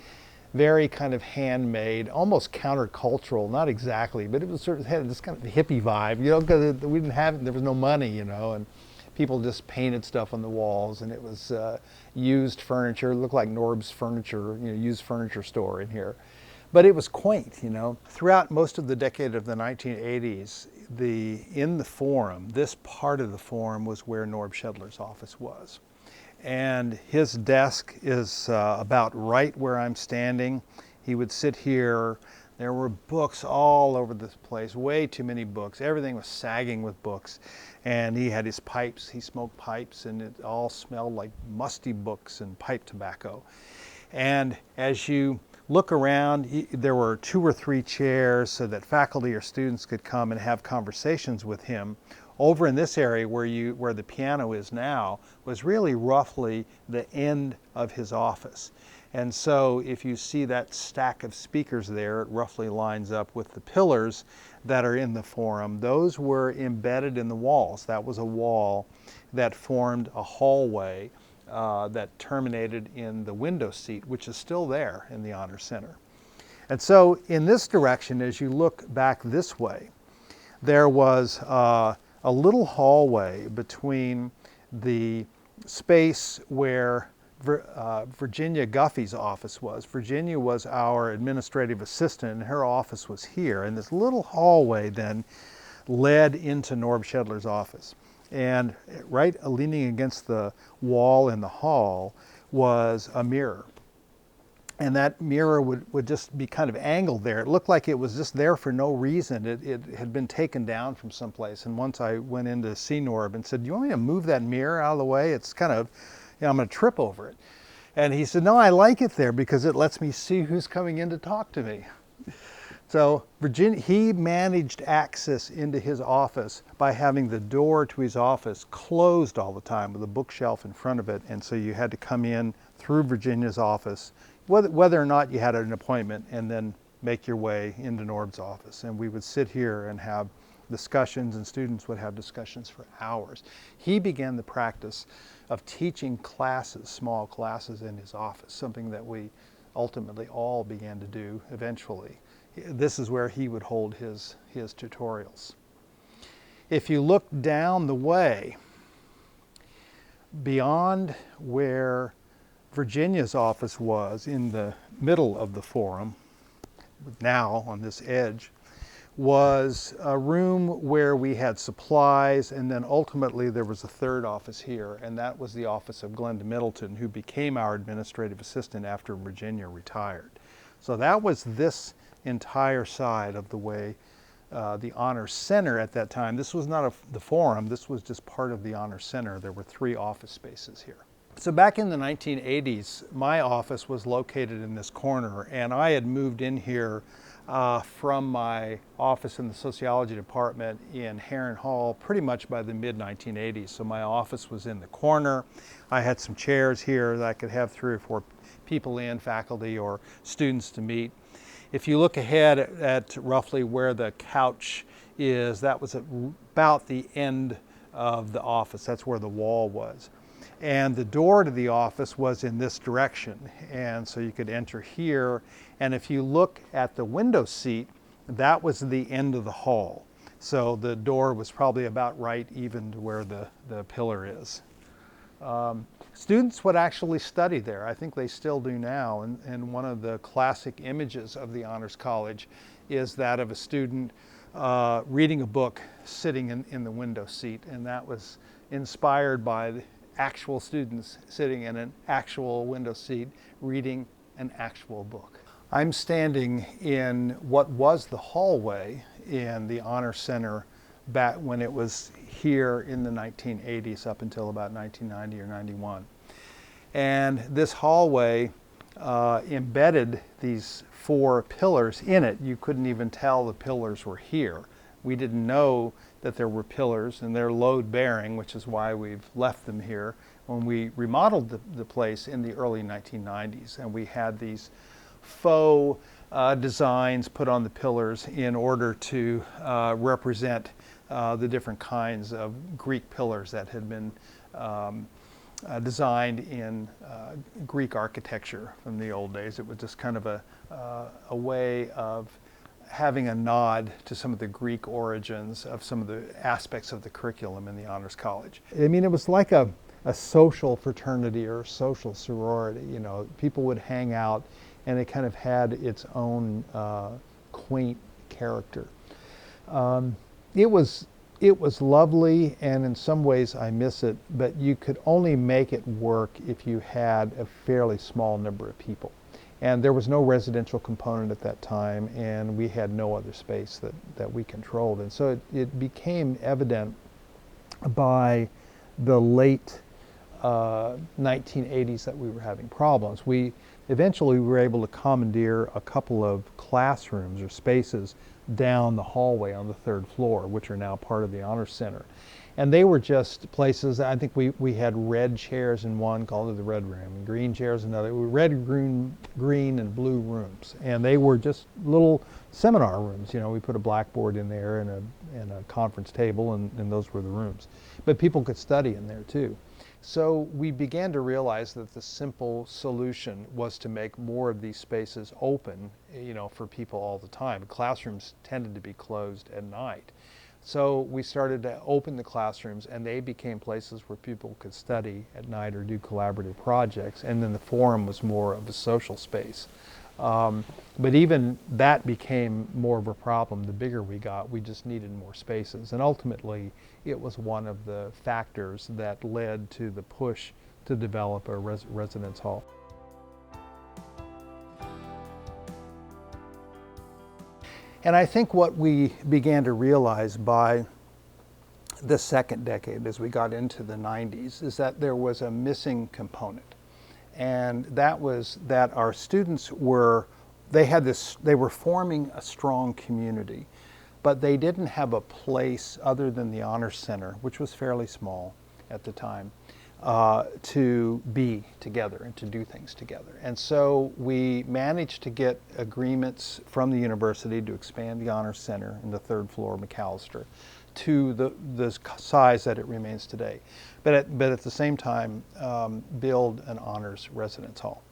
very kind of handmade, almost countercultural, not exactly, but it was sort of had this kind of hippie vibe, because there was no money, and people just painted stuff on the walls, and it was used furniture. It looked like Norb's furniture, used furniture store in here. But it was quaint, Throughout most of the decade of the 1980s, in the forum, this part of the forum was where Norb Schedler's office was. And his desk is about right where I'm standing. He would sit here. There were books all over this place, way too many books. Everything was sagging with books. And he had his pipes. He smoked pipes, and it all smelled like musty books and pipe tobacco. And as you look around, there were 2 or 3 chairs so that faculty or students could come and have conversations with him. Over in this area where the piano is now was really roughly the end of his office. And so if you see that stack of speakers there, it roughly lines up with the pillars that are in the forum. Those were embedded in the walls. That was a wall that formed a hallway that terminated in the window seat, which is still there in the Honor Center. And so in this direction, as you look back this way, there was a little hallway between the space where Virginia Guffey's office was. Virginia was our administrative assistant, and her office was here. And this little hallway then led into Norb Schedler's office. And right leaning against the wall in the hall was a mirror. And that mirror would just be kind of angled there. It looked like it was just there for no reason. It had been taken down from someplace. And once I went in to see Norb and said, "Do you want me to move that mirror out of the way? It's kind of, I'm going to trip over it." And he said, "No, I like it there because it lets me see who's coming in to talk to me." So he managed access into his office by having the door to his office closed all the time with a bookshelf in front of it. And so you had to come in through Virginia's office, whether or not you had an appointment, and then make your way into Norb's office. And we would sit here and have discussions, and students would have discussions for hours. He began the practice of teaching classes, small classes in his office, something that we ultimately all began to do eventually. This is where he would hold his tutorials. If you look down the way, beyond where Virginia's office was in the middle of the forum, now on this edge, was a room where we had supplies, and then ultimately there was a third office here, and that was the office of Glenda Middleton, who became our administrative assistant after Virginia retired. So that was this entire side of the way the Honor Center at that time. This was not the forum, this was just part of the Honor Center. There were 3 office spaces here. So back in the 1980s, my office was located in this corner, and I had moved in here from my office in the sociology department in Heron Hall pretty much by the mid-1980s. So my office was in the corner. I had some chairs here that I could have 3 or 4 people in, faculty or students to meet. If you look ahead at roughly where the couch is, that was about the end of the office. That's where the wall was. And the door to the office was in this direction. And so you could enter here. And if you look at the window seat, that was the end of the hall. So the door was probably about right even to where the pillar is. Students would actually study there. I think they still do now. And one of the classic images of the Honors College is that of a student reading a book sitting in the window seat. And that was inspired by the actual students sitting in an actual window seat reading an actual book. I'm standing in what was the hallway in the Honor Center back when it was here in the 1980s up until about 1990 or 91. And this hallway embedded these 4 pillars in it. You couldn't even tell the pillars were here. We didn't know that there were pillars, and they're load bearing, which is why we've left them here, when we remodeled the place in the early 1990s. And we had these faux designs put on the pillars in order to represent the different kinds of Greek pillars that had been designed in Greek architecture from the old days. It was just kind of a way of having a nod to some of the Greek origins of some of the aspects of the curriculum in the Honors College. I mean, it was like a social fraternity or social sorority. You know, people would hang out, and it kind of had its own quaint character. It was lovely, and in some ways I miss it, but you could only make it work if you had a fairly small number of people. And there was no residential component at that time, and we had no other space that we controlled. And so it became evident by the late 1980s that we were having problems. We eventually were able to commandeer a couple of classrooms or spaces down the hallway on the 3rd floor, which are now part of the Honor Center. And they were just places. I think we had red chairs in one, called it the red room, and green chairs in another. Red, green, and blue rooms. And they were just little seminar rooms. You know, we put a blackboard in there and a conference table, and those were the rooms. But people could study in there too. So we began to realize that the simple solution was to make more of these spaces open, you know, for people all the time. Classrooms tended to be closed at night. So we started to open the classrooms, and they became places where people could study at night or do collaborative projects. And then the forum was more of a social space. But even that became more of a problem. The bigger we got, we just needed more spaces. And ultimately, it was one of the factors that led to the push to develop a residence hall. And I think what we began to realize by the second decade, as we got into the 90s, is that there was a missing component. And that was that our students were forming a strong community, but they didn't have a place other than the Honor Center, which was fairly small at the time, to be together and to do things together. And so we managed to get agreements from the university to expand the Honor Center in the 3rd floor, McAllister, to the size that it remains today. But at the same time, build an honors residence hall.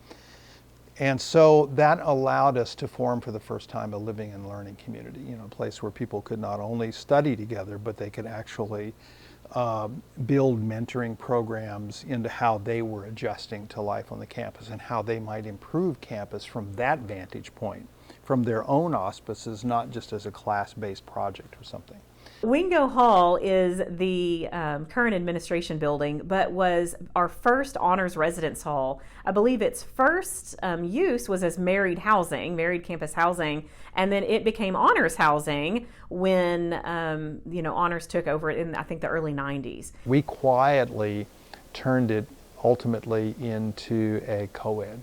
And so that allowed us to form for the first time a living and learning community, you know, a place where people could not only study together, but they could actually build mentoring programs into how they were adjusting to life on the campus and how they might improve campus from that vantage point, from their own auspices, not just as a class-based project or something. Wingo Hall is the current administration building, but was our first honors residence hall. I believe its first use was as married housing, married campus housing, and then it became honors housing when honors took over in, I think, the early 90s. We quietly turned it ultimately into a co-ed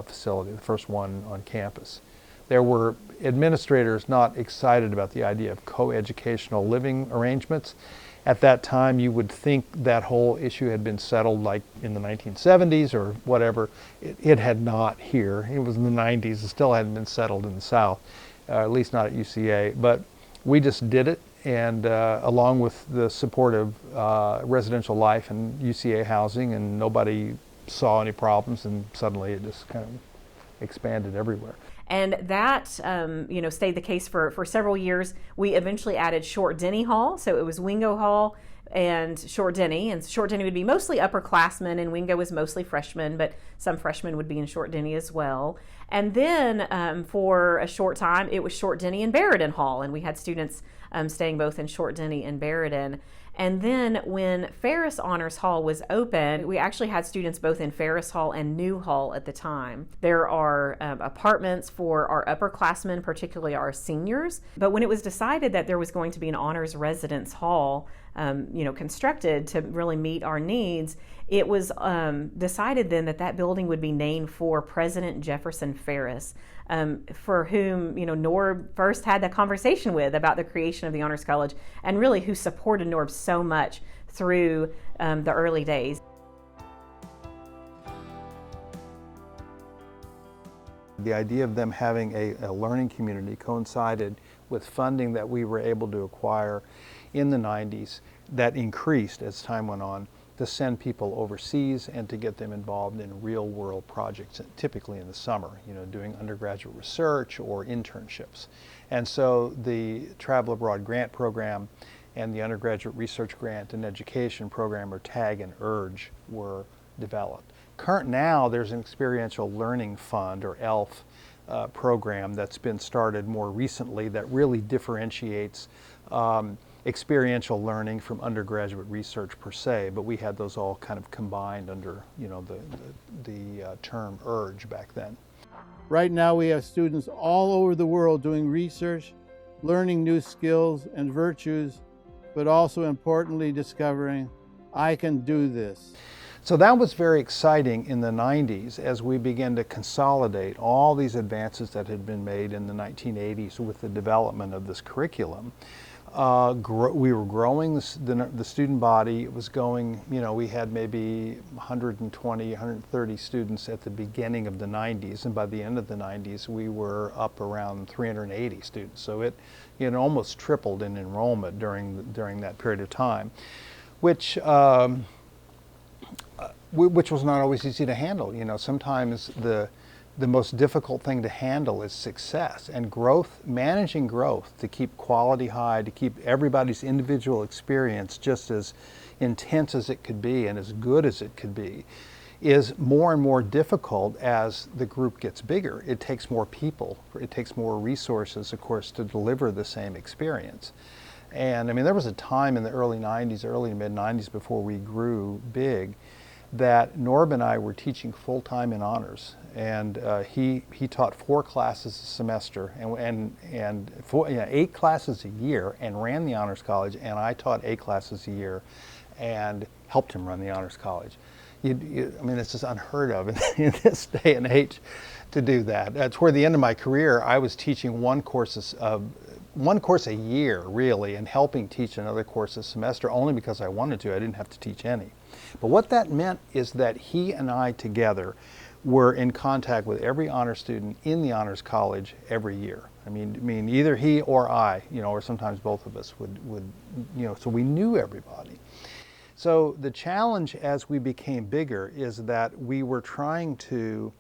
facility, the first one on campus. There were administrators not excited about the idea of co-educational living arrangements. At that time, you would think that whole issue had been settled like in the 1970s or whatever. It had not here. It was in the 90s. It still hadn't been settled in the South, at least not at UCA. But we just did it, and along with the support of residential life and UCA housing, and nobody saw any problems, and suddenly it just kind of expanded everywhere. And that, stayed the case for several years. We eventually added Short Denny Hall, so it was Wingo Hall and Short Denny. And Short Denny would be mostly upperclassmen, and Wingo was mostly freshmen, but some freshmen would be in Short Denny as well. And then for a short time, it was Short Denny and Barrett Hall, and we had students staying both in Short Denny and Barrett. And then when Ferris Honors Hall was open, we actually had students both in Ferris Hall and New Hall at the time. There are apartments for our upperclassmen, particularly our seniors. But when it was decided that there was going to be an honors residence hall, constructed to really meet our needs, it was decided then that building would be named for President Jefferson Ferris, for whom Norb first had that conversation with about the creation of the Honors College, and really who supported Norb so much through the early days. The idea of them having a learning community coincided with funding that we were able to acquire in the 90s that increased as time went on, to send people overseas and to get them involved in real world projects, typically in the summer, doing undergraduate research or internships. And so the Travel Abroad Grant Program and the Undergraduate Research Grant and Education Program, or TAG and URGE, were developed. Now there's an Experiential Learning Fund, or ELF, program that's been started more recently that really differentiates experiential learning from undergraduate research per se, but we had those all kind of combined under the term URGE back then. Right now we have students all over the world doing research, learning new skills and virtues, but also importantly discovering, I can do this. So that was very exciting in the 90s as we began to consolidate all these advances that had been made in the 1980s with the development of this curriculum. We were growing the student body. It was going, we had maybe 120, 130 students at the beginning of the 90s, and by the end of the 90s we were up around 380 students. So it almost tripled in enrollment during that period of time, which was not always easy to handle. Sometimes the most difficult thing to handle is success and growth, managing growth to keep quality high, to keep everybody's individual experience just as intense as it could be and as good as it could be, is more and more difficult as the group gets bigger. It takes more people, it takes more resources, of course, to deliver the same experience. And there was a time in the early 90s, early to mid 90s, before we grew big, that Norb and I were teaching full-time in honors, and he taught 4 classes a semester and 8 classes a year, and ran the honors college, and I taught 8 classes a year and helped him run the honors college. It's just unheard of in this day and age to do that. Toward the end of my career, I was teaching one course a year, really, and helping teach another course a semester only because I wanted to. I didn't have to teach any. But what that meant is that he and I together were in contact with every honor student in the honors college every year. Either he or I, or sometimes both of us would so we knew everybody. So the challenge as we became bigger is that we were trying to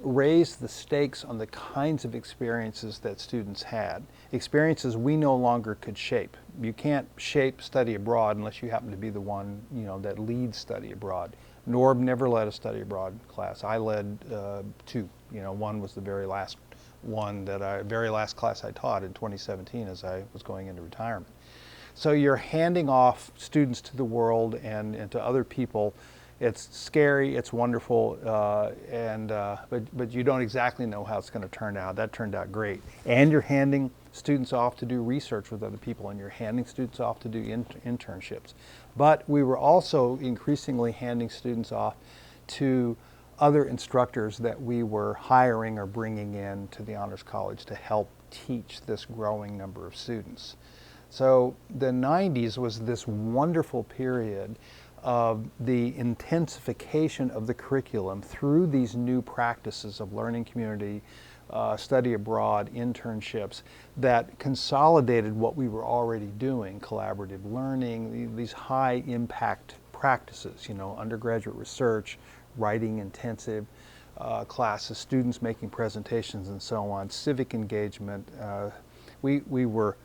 raise the stakes on the kinds of experiences that students had, experiences we no longer could shape. You can't shape study abroad unless you happen to be the one that leads study abroad. Norb never led a study abroad class. I led 2. One was the very last very last class I taught in 2017 as I was going into retirement. So you're handing off students to the world and to other people. It's scary, it's wonderful, but you don't exactly know how it's going to turn out. That turned out great. And you're handing students off to do research with other people, and you're handing students off to do internships. But we were also increasingly handing students off to other instructors that we were hiring or bringing in to the Honors College to help teach this growing number of students. So the 90s was this wonderful period of the intensification of the curriculum through these new practices of learning community, study abroad, internships, that consolidated what we were already doing, collaborative learning, these high impact practices, undergraduate research, writing intensive classes, students making presentations and so on, civic engagement. We were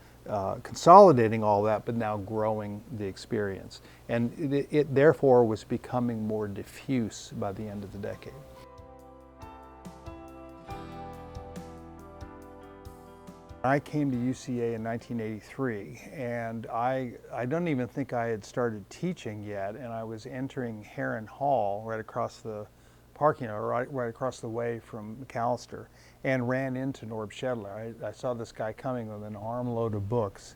consolidating all that, but now growing the experience. And it therefore was becoming more diffuse by the end of the decade. I came to UCA in 1983, and I don't even think I had started teaching yet, and I was entering Heron Hall right across the parking lot, right across the way from McAllister, and ran into Norbert Schedler. I saw this guy coming with an armload of books,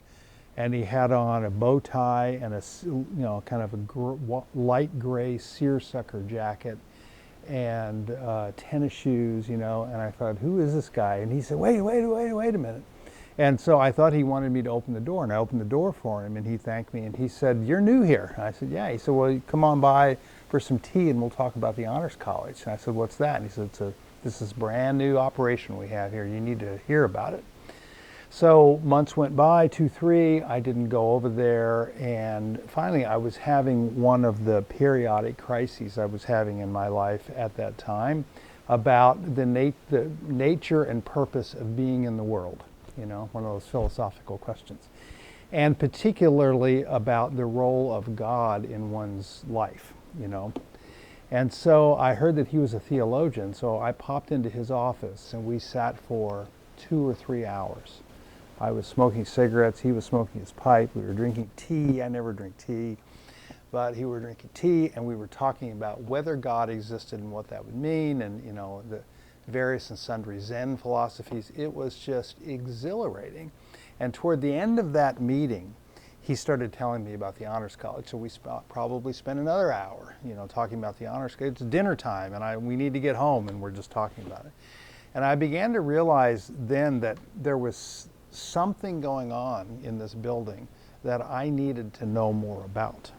and he had on a bow tie and a kind of a light gray seersucker jacket and tennis shoes, and I thought, who is this guy? And he said, wait a minute. And so I thought he wanted me to open the door, and I opened the door for him, and he thanked me, and he said, "You're new here." And I said, "Yeah." He said, "Well, come on by for some tea, and we'll talk about the Honors College." And I said, "What's that?" And he said, "This is a brand new operation we have here. You need to hear about it." So months went by, 2, 3, I didn't go over there, and finally I was having one of the periodic crises I was having in my life at that time about the nature and purpose of being in the world. One of those philosophical questions. And particularly about the role of God in one's life, And so I heard that he was a theologian, so I popped into his office and we sat for 2 or 3 hours. I was smoking cigarettes, he was smoking his pipe, we were drinking tea. I never drink tea, but he were drinking tea, and we were talking about whether God existed and what that would mean, and the various and sundry Zen philosophies. It was just exhilarating. And toward the end of that meeting, he started telling me about the Honors College. So we probably spent another hour, talking about the Honors College. It's dinner time, and we need to get home, and we're just talking about it. And I began to realize then that there was something going on in this building that I needed to know more about.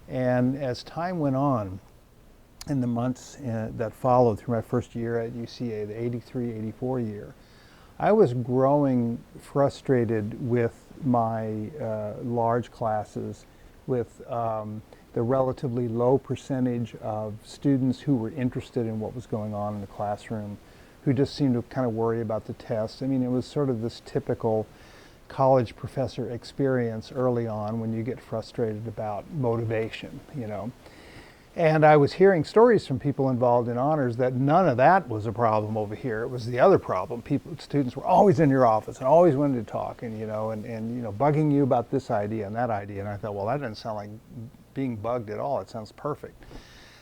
And as time went on, in the months that followed through my first year at UCA, the 83, 84 year, I was growing frustrated with my large classes, with the relatively low percentage of students who were interested in what was going on in the classroom, who just seemed to kind of worry about the tests. I mean, it was sort of this typical college professor experience early on when you get frustrated about motivation, And I was hearing stories from people involved in honors that none of that was a problem over here. It was the other problem. Students were always in your office and always wanted to talk, and bugging you about this idea and that idea. And I thought, well, that doesn't sound like being bugged at all. It sounds perfect.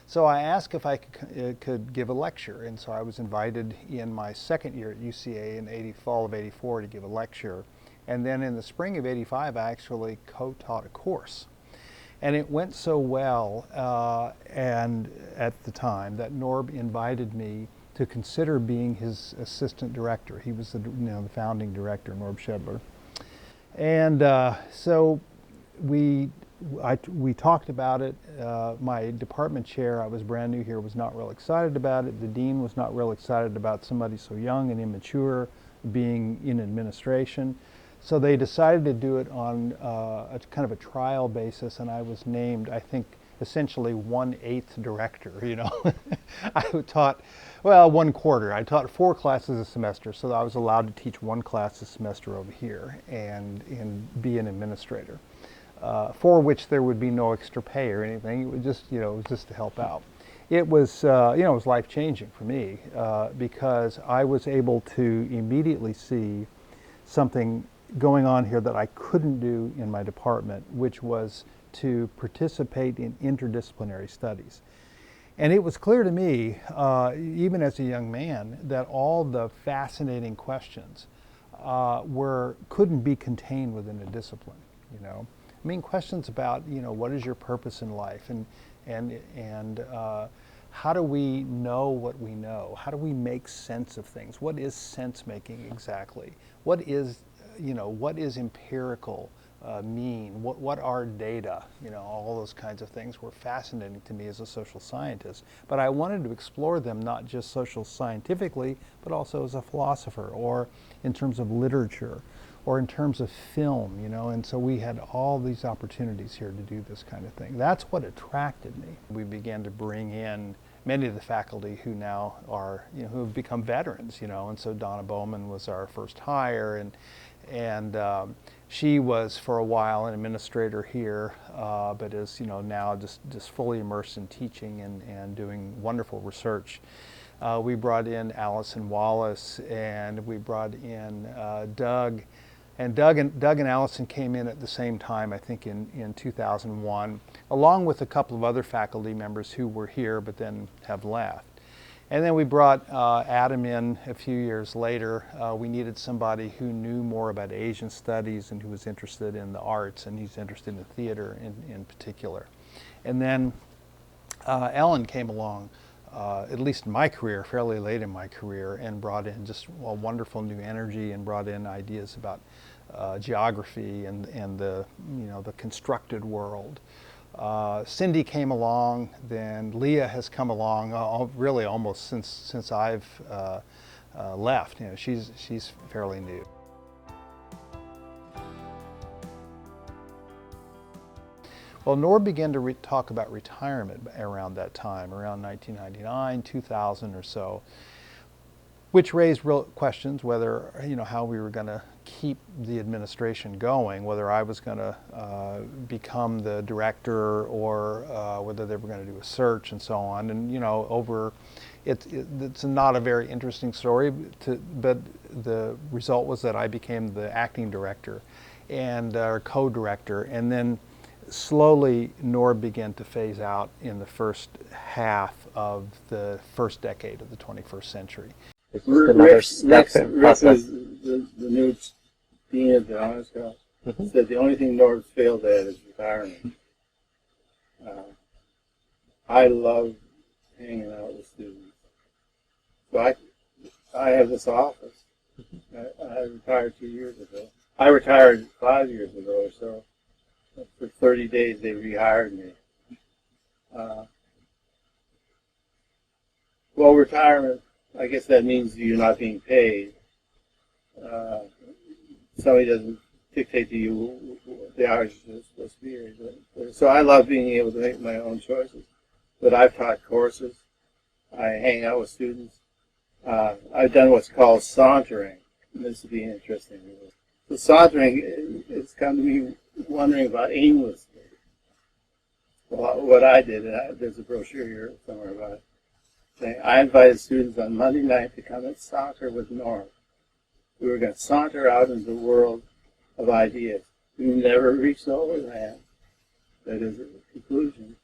So I asked if I could give a lecture, and so I was invited in my second year at UCA in fall of '84 to give a lecture, and then in the spring of '85 I actually co-taught a course. And it went so well, and at the time, that Norb invited me to consider being his assistant director. He was the founding director, Norb Schedler. And so we talked about it. My department chair, I was brand new here, was not real excited about it. The dean was not real excited about somebody so young and immature being in administration. So they decided to do it on a kind of a trial basis, and I was named, I think, essentially 1/8 director. I taught, well, 1/4. I taught 4 classes a semester, so I was allowed to teach 1 class a semester over here and be an administrator, for which there would be no extra pay or anything. It was just, it was just to help out. It was, it was life-changing for me because I was able to immediately see something going on here that I couldn't do in my department, which was to participate in interdisciplinary studies. And it was clear to me, even as a young man, that all the fascinating questions couldn't be contained within a discipline. I mean, questions about what is your purpose in life, and how do we know what we know? How do we make sense of things? What is sense making exactly? What is empirical mean? What are data? All those kinds of things were fascinating to me as a social scientist. But I wanted to explore them not just social scientifically, but also as a philosopher, or in terms of literature, or in terms of film, and so we had all these opportunities here to do this kind of thing. That's what attracted me. We began to bring in many of the faculty who now are, who have become veterans, and so Donna Bowman was our first hire, and she was for a while an administrator here, but is now just fully immersed in teaching and doing wonderful research. We brought in Allison Wallace, and we brought in Doug. And Doug and Allison came in at the same time, I think in 2001, along with a couple of other faculty members who were here but then have left. And then we brought Adam in a few years later. We needed somebody who knew more about Asian studies and who was interested in the arts, and he's interested in theater in particular. And then Ellen came along, at least in my career, fairly late in my career, and brought in just a wonderful new energy and brought in ideas about geography and the the constructed world. Cindy came along, then Leah has come along really almost since I've left. She's fairly new. Well, Norb began to talk about retirement around that time, around 1999, 2000 or so, which raised real questions whether, how we were going to keep the administration going, whether I was going to become the director or whether they were going to do a search and so on. And, it's not a very interesting story, but the result was that I became the acting director and co-director, and then slowly Norb began to phase out in the first half of the first decade of the 21st century. It's just another step in process. The new dean of the Honors College said the only thing Norb failed at is retirement. I love hanging out with students. So I have this office. I retired 2 years ago. I retired 5 years ago or so. For 30 days they rehired me. Well, retirement, I guess that means you're not being paid. Somebody doesn't dictate to you the hours you're supposed to be here. So I love being able to make my own choices. But I've taught courses. I hang out with students. I've done what's called sauntering. This would be interesting. So sauntering, it's come to me wondering about aimlessly. Well, what I did, and there's a brochure here somewhere about it. I invited students on Monday night to come and saunter with Norm. We were going to saunter out into the world of ideas. We never reached the overland. That is a conclusion.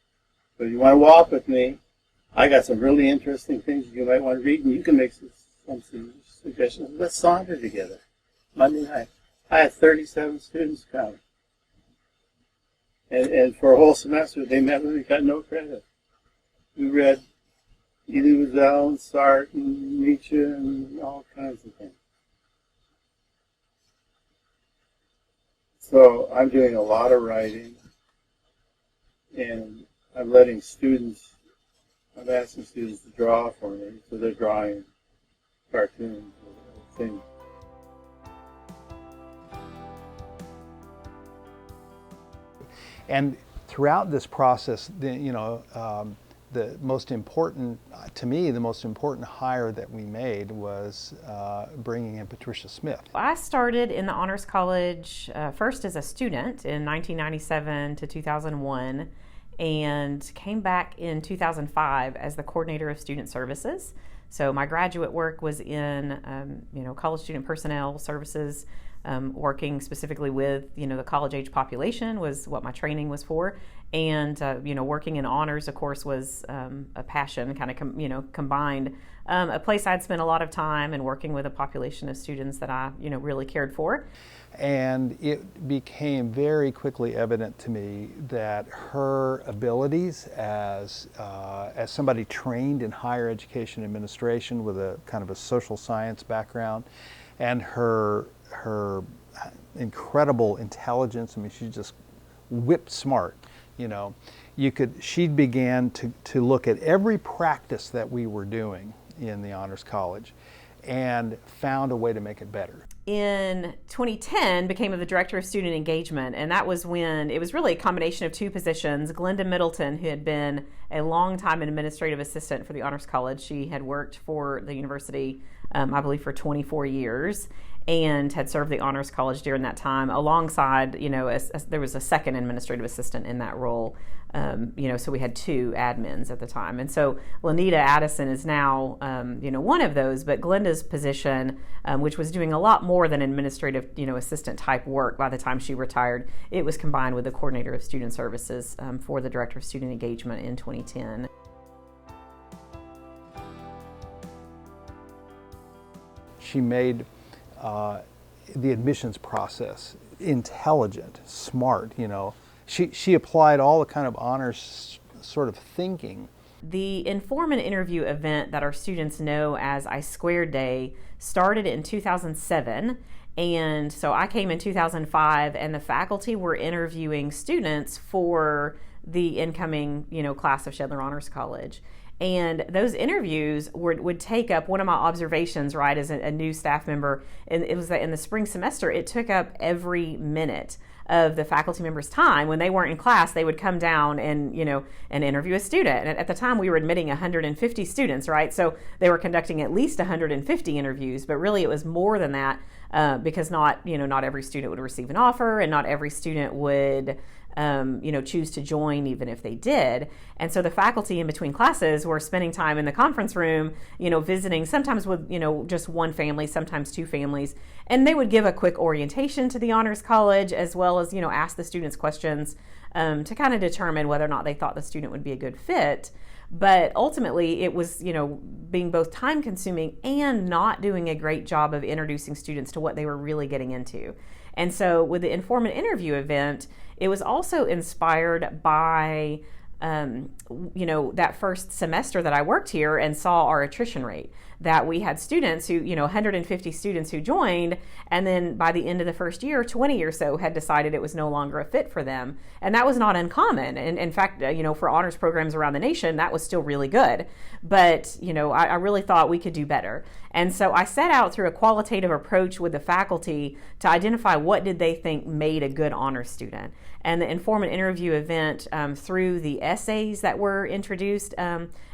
But if you want to walk with me, I got some really interesting things you might want to read, and you can make some suggestions. Let's saunter together. Monday night. I had 37 students come. And for a whole semester, they met with me, got no credit. We read Elie Wiesel and Sartre and Nietzsche and all kinds of things. So I'm doing a lot of writing, and I'm asking students to draw for me, so they're drawing cartoons or things. And throughout this process, the most important, to me, the most important hire that we made was bringing in Patricia Smith. I started in the Honors College first as a student in 1997 to 2001, and came back in 2005 as the coordinator of student services. So my graduate work was in, college student personnel services, working specifically with, the college-age population was what my training was for. And, working in honors, of course, was a passion, kind of, combined. A place I'd spent a lot of time and working with a population of students that I, really cared for. And it became very quickly evident to me that her abilities as somebody trained in higher education administration with a kind of a social science background, and her incredible intelligence. I mean, she's just whip smart. She began to look at every practice that we were doing in the Honors College and found a way to make it better. In 2010, became the director of student engagement, and that was when it was really a combination of two positions. Glenda Middleton, who had been a long-time administrative assistant for the Honors College, she had worked for the university, I believe, for 24 years, and had served the Honors College during that time. Alongside, there was a second administrative assistant in that role. So we had two admins at the time. And so Lanita Addison is now, one of those, but Glenda's position, which was doing a lot more than administrative, assistant type work by the time she retired, it was combined with the coordinator of student services for the director of student engagement in 2010. She made the admissions process intelligent, smart, She applied all the kind of honors sort of thinking. The Inform and Interview event that our students know as I Squared Day started in 2007. And so I came in 2005, and the faculty were interviewing students for the incoming, class of Schedler Honors College. And those interviews would take up, one of my observations, right, as a new staff member, and it was that in the spring semester, it took up every minute of the faculty members' time. When they weren't in class, they would come down and interview a student. And at the time, we were admitting 150 students, right? So they were conducting at least 150 interviews, but really it was more than that because not every student would receive an offer, and not every student would choose to join even if they did. And so the faculty in between classes were spending time in the conference room, visiting sometimes with, just one family, sometimes two families. And they would give a quick orientation to the Honors College, as well as, ask the students questions to kind of determine whether or not they thought the student would be a good fit. But ultimately, it was, being both time consuming and not doing a great job of introducing students to what they were really getting into. And so with the Inform and Interview event, it was also inspired by, that first semester that I worked here and saw our attrition rate. That we had students who, 150 students who joined, and then by the end of the first year, 20 or so had decided it was no longer a fit for them. And that was not uncommon. And in fact, for honors programs around the nation, that was still really good. But, I really thought we could do better. And so I set out through a qualitative approach with the faculty to identify what did they think made a good honors student. And the Inform and Interview event, through the essays that were introduced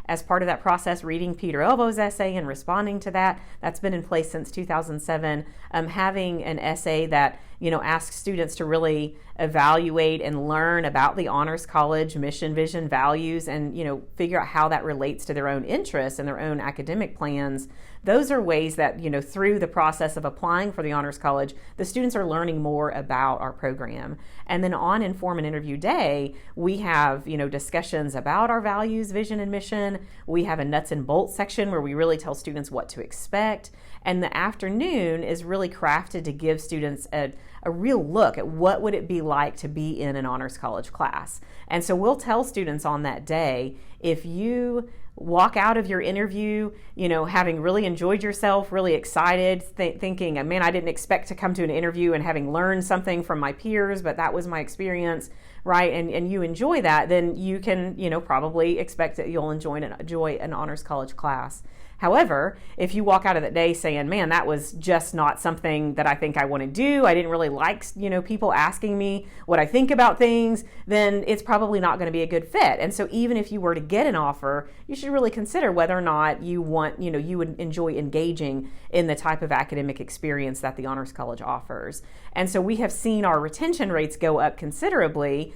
as part of that process, reading Peter Elvo's essay and responding to that, that's been in place since 2007. Having an essay that, asks students to really evaluate and learn about the Honors College mission, vision, values, and, figure out how that relates to their own interests and their own academic plans. Those are ways that, through the process of applying for the Honors College, the students are learning more about our program. And then on Inform and Interview Day, we have, discussions about our values, vision, and mission. We have a nuts and bolts section where we really tell students what to expect. And the afternoon is really crafted to give students a real look at what would it be like to be in an Honors College class. And so we'll tell students on that day, if you walk out of your interview, having really enjoyed yourself, really excited, thinking, man, I didn't expect to come to an interview, and having learned something from my peers, but that was my experience, right? And you enjoy that, then you can, probably expect that you'll enjoy an Honors College class. However, if you walk out of that day saying, man, that was just not something that I think I want to do, I didn't really like, people asking me what I think about things, then it's probably not going to be a good fit. And so even if you were to get an offer, you should really consider whether or not you want, you would enjoy engaging in the type of academic experience that the Honors College offers. And so we have seen our retention rates go up considerably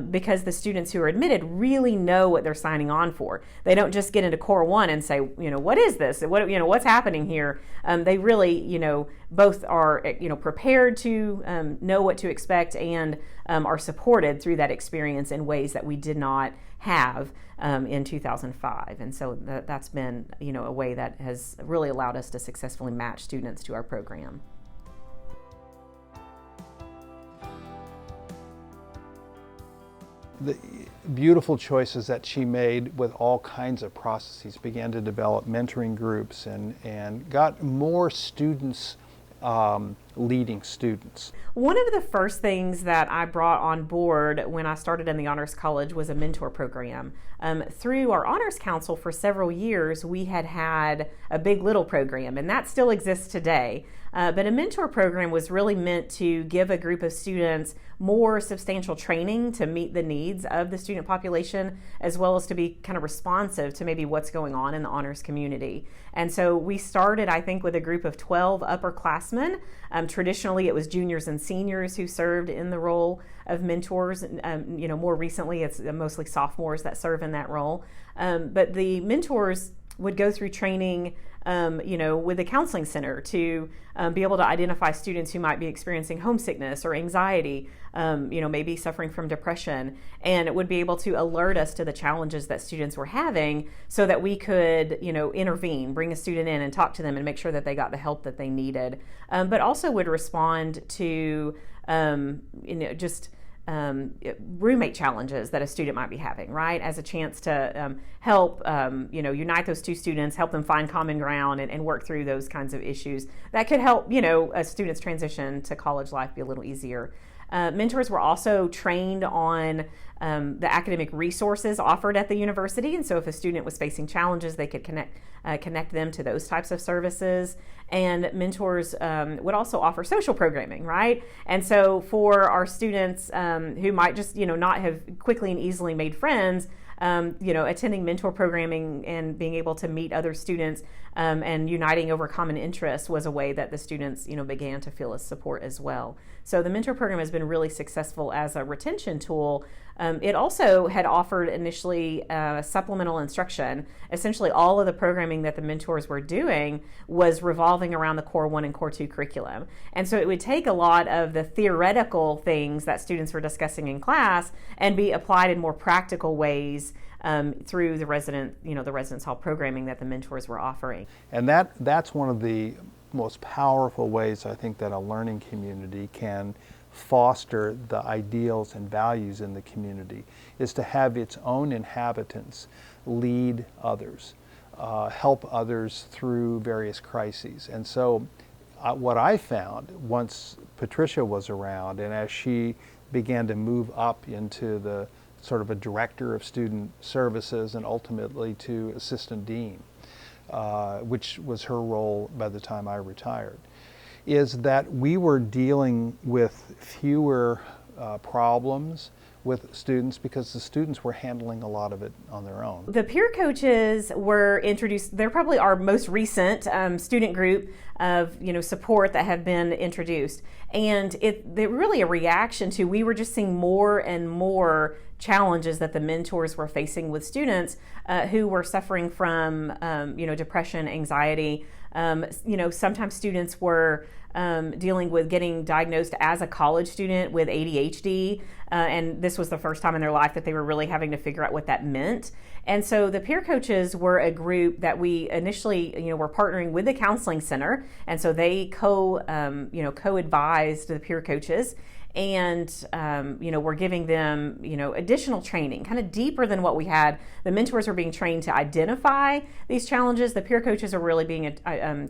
because the students who are admitted really know what they're signing on for. They don't just get into Core 1 and say, what is this? What's happening here? They really, both are, prepared to know what to expect and are supported through that experience in ways that we did not have in 2005. And so that's been, a way that has really allowed us to successfully match students to our program. The beautiful choices that she made with all kinds of processes, began to develop mentoring groups and got more students leading students. One of the first things that I brought on board when I started in the Honors College was a mentor program. Through our Honors Council for several years, we had a Big Little program, and that still exists today. But a mentor program was really meant to give a group of students more substantial training to meet the needs of the student population, as well as to be kind of responsive to maybe what's going on in the honors community. And so we started, I think, with a group of 12 upperclassmen. Traditionally, it was juniors and seniors who served in the role of mentors. More recently, it's mostly sophomores that serve in that role. But the mentors would go through training with the counseling center to be able to identify students who might be experiencing homesickness or anxiety, maybe suffering from depression, and it would be able to alert us to the challenges that students were having so that we could, intervene, bring a student in and talk to them and make sure that they got the help that they needed, but also would respond to, roommate challenges that a student might be having, right? As a chance to help, unite those two students, help them find common ground and work through those kinds of issues. That could help, a student's transition to college life be a little easier. Mentors were also trained on the academic resources offered at the university, and so if a student was facing challenges, they could connect them to those types of services. And mentors would also offer social programming, right? And so for our students who might just, not have quickly and easily made friends, attending mentor programming and being able to meet other students and uniting over common interests was a way that the students, began to feel a support as well. So the mentor program has been really successful as a retention tool. It also had offered initially supplemental instruction. Essentially, all of the programming that the mentors were doing was revolving around the Core 1 and Core 2 curriculum. And so it would take a lot of the theoretical things that students were discussing in class and be applied in more practical ways through the residence hall programming that the mentors were offering. And that's one of the most powerful ways I think that a learning community can foster the ideals and values in the community, is to have its own inhabitants lead others, help others through various crises. And so what I found once Patricia was around, and as she began to move up into the sort of a director of student services and ultimately to assistant dean, which was her role by the time I retired, is that we were dealing with fewer problems with students because the students were handling a lot of it on their own. The peer coaches were introduced. They're probably our most recent student group of support that have been introduced, and they're really a reaction to, we were just seeing more and more challenges that the mentors were facing with students who were suffering from depression, anxiety. Sometimes students were dealing with getting diagnosed as a college student with ADHD, and this was the first time in their life that they were really having to figure out what that meant. And so the peer coaches were a group that we initially, were partnering with the counseling center, and so they co-advised the peer coaches. And, we're giving them, additional training, kind of deeper than what we had. The mentors are being trained to identify these challenges. The peer coaches are really being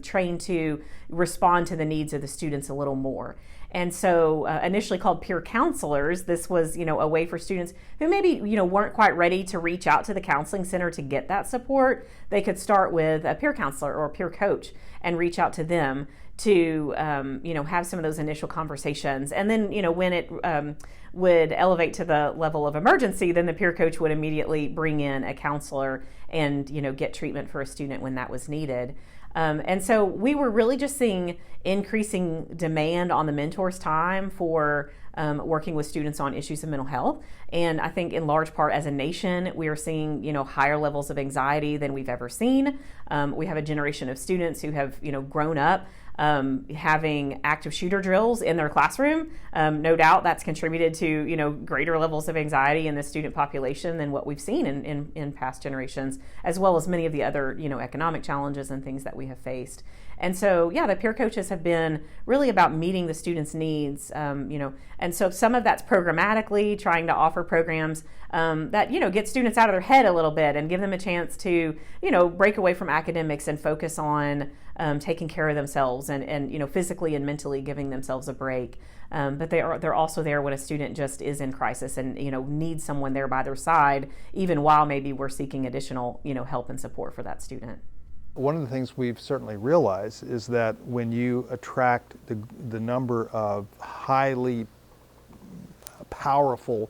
trained to respond to the needs of the students a little more. And so initially called peer counselors, this was, a way for students who maybe, weren't quite ready to reach out to the counseling center to get that support. They could start with a peer counselor or a peer coach and reach out to them to, have some of those initial conversations. And then, when it would elevate to the level of emergency, then the peer coach would immediately bring in a counselor and, get treatment for a student when that was needed. And so we were really just seeing increasing demand on the mentor's time for working with students on issues of mental health. And I think in large part as a nation, we are seeing, higher levels of anxiety than we've ever seen. We have a generation of students who have, grown up having active shooter drills in their classroom. No doubt that's contributed to, greater levels of anxiety in the student population than what we've seen in past generations, as well as many of the other, economic challenges and things that we have faced. And so, the peer coaches have been really about meeting the students' needs, and so some of that's programmatically trying to offer programs that, get students out of their head a little bit and give them a chance to, break away from academics and focus on taking care of themselves and physically and mentally giving themselves a break. But they're also there when a student just is in crisis and, needs someone there by their side, even while maybe we're seeking additional, help and support for that student. One of the things we've certainly realized is that when you attract the number of highly powerful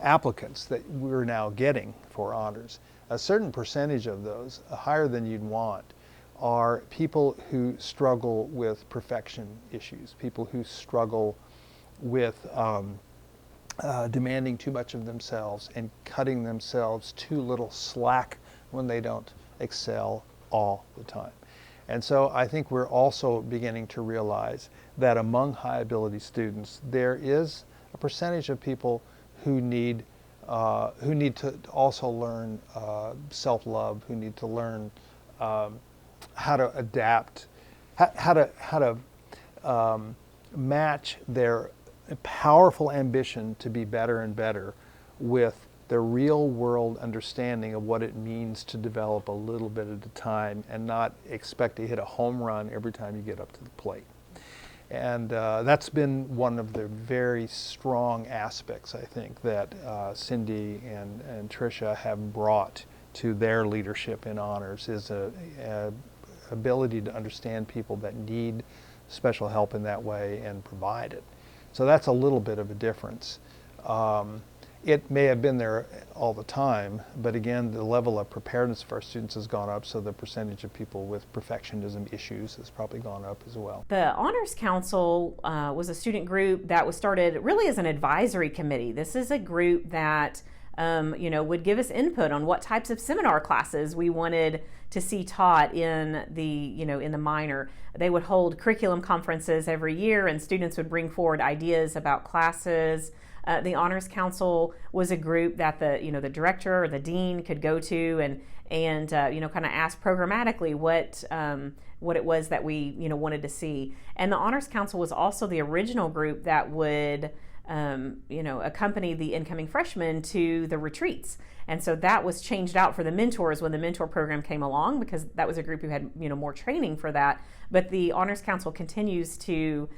applicants that we're now getting for honors, a certain percentage of those, higher than you'd want, are people who struggle with perfection issues, people who struggle with demanding too much of themselves and cutting themselves too little slack when they don't excel all the time. And so I think we're also beginning to realize that among high ability students, there is a percentage of people who need to also learn self-love, who need to learn how to adapt, how to match their powerful ambition to be better and better with the real world understanding of what it means to develop a little bit at a time and not expect to hit a home run every time you get up to the plate. And that's been one of the very strong aspects, I think, that Cindy and Tricia have brought to their leadership in honors, is a ability to understand people that need special help in that way and provide it. So that's a little bit of a difference. It may have been there all the time, but again, the level of preparedness for our students has gone up, so the percentage of people with perfectionism issues has probably gone up as well. The Honors Council was a student group that was started really as an advisory committee. This is a group that would give us input on what types of seminar classes we wanted to see taught in the minor. They would hold curriculum conferences every year, and students would bring forward ideas about classes. The Honors Council was a group that the director or the dean could go to and kind of ask programmatically what it was that we wanted to see. And the Honors Council was also the original group that would accompany the incoming freshmen to the retreats. And so that was changed out for the mentors when the mentor program came along, because that was a group who had more training for that. But the Honors Council continues to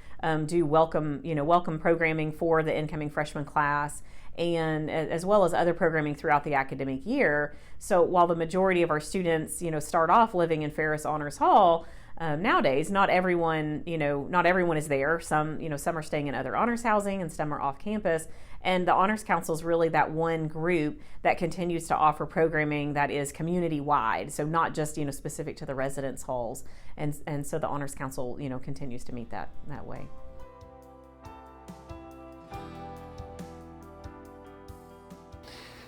do welcome programming for the incoming freshman class, and as well as other programming throughout the academic year. So while the majority of our students start off living in Ferris Honors Hall, nowadays not everyone is there. Some are staying in other honors housing, and some are off campus. And the Honors Council is really that one group that continues to offer programming that is community-wide, so not just specific to the residence halls. And so the Honors Council continues to meet that way.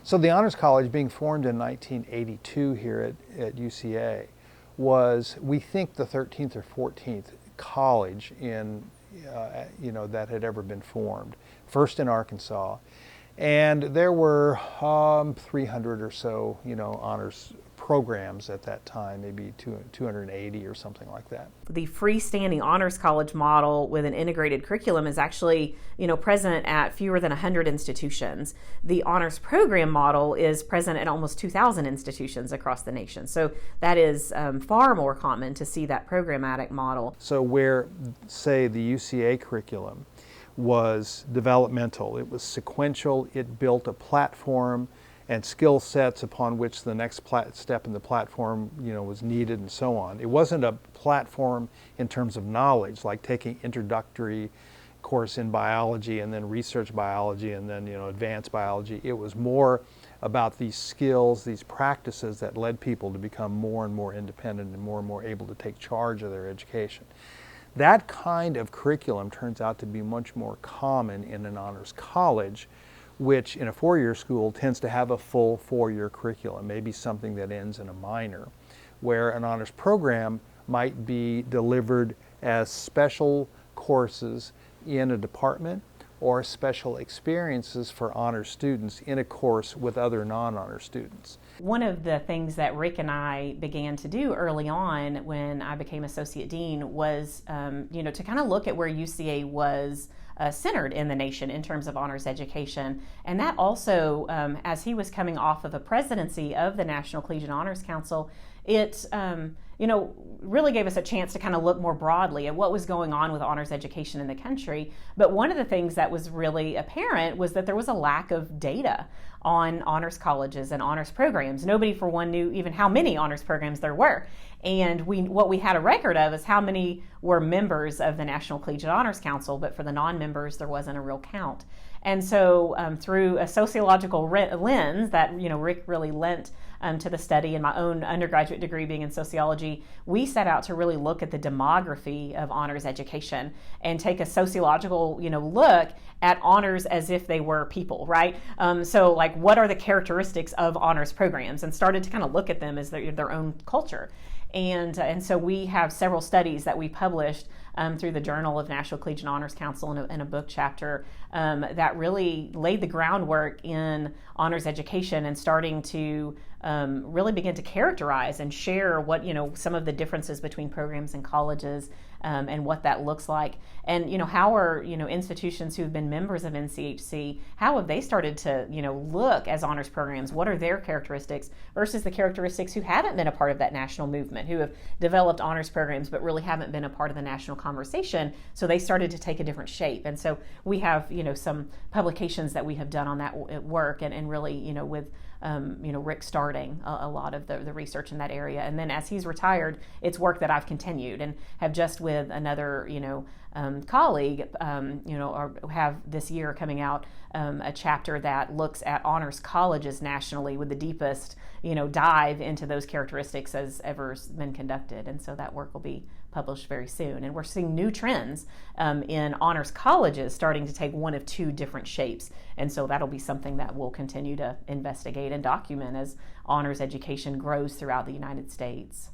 So the Honors College, being formed in 1982 here at UCA, was, we think, the 13th or 14th college in that had ever been formed. First in Arkansas, and there were 300 or so honors programs at that time, maybe 280 or something like that. The freestanding Honors College model with an integrated curriculum is actually present at fewer than 100 institutions. The honors program model is present at almost 2,000 institutions across the nation. So that is far more common to see that programmatic model. So where, say, the UCA curriculum was developmental, it was sequential, it built a platform and skill sets upon which the next step in the platform was needed, and so on. It wasn't a platform in terms of knowledge, like taking introductory course in biology and then research biology and then advanced biology. It was more about these skills, these practices that led people to become more and more independent and more able to take charge of their education. That kind of curriculum turns out to be much more common in an honors college, which in a four-year school tends to have a full four-year curriculum, maybe something that ends in a minor, where an honors program might be delivered as special courses in a department or special experiences for honors students in a course with other non-honor students. One of the things that Rick and I began to do early on when I became Associate Dean was, to kind of look at where UCA was centered in the nation in terms of honors education. And that also, as he was coming off of a presidency of the National Collegiate Honors Council, it really gave us a chance to kind of look more broadly at what was going on with honors education in the country. But one of the things that was really apparent was that there was a lack of data on honors colleges and honors programs. Nobody, for one, knew even how many honors programs there were. And what we had a record of is how many were members of the National Collegiate Honors Council, but for the non-members, there wasn't a real count. And so through a sociological lens that, Rick really lent to the study, and my own undergraduate degree being in sociology, we set out to really look at the demography of honors education and take a sociological, look at honors as if they were people, right? So like, what are the characteristics of honors programs, and started to kind of look at them as their own culture. And so we have several studies that we published through the Journal of National Collegiate Honors Council in a book chapter that really laid the groundwork in honors education and starting to really begin to characterize and share what, some of the differences between programs and colleges and what that looks like. And, how are, institutions who've been members of NCHC, how have they started to, look as honors programs? What are their characteristics versus the characteristics who haven't been a part of that national movement, who have developed honors programs but really haven't been a part of the national conversation? So they started to take a different shape. And so we have, some publications that we have done on that work, and really, with Rick starting a lot of the research in that area. And then as he's retired, it's work that I've continued and have just with another, colleague, have this year coming out a chapter that looks at honors colleges nationally with the deepest, dive into those characteristics as ever's been conducted. And so that work will be published very soon. And we're seeing new trends in honors colleges starting to take one of two different shapes. And so that'll be something that we'll continue to investigate and document as honors education grows throughout the United States.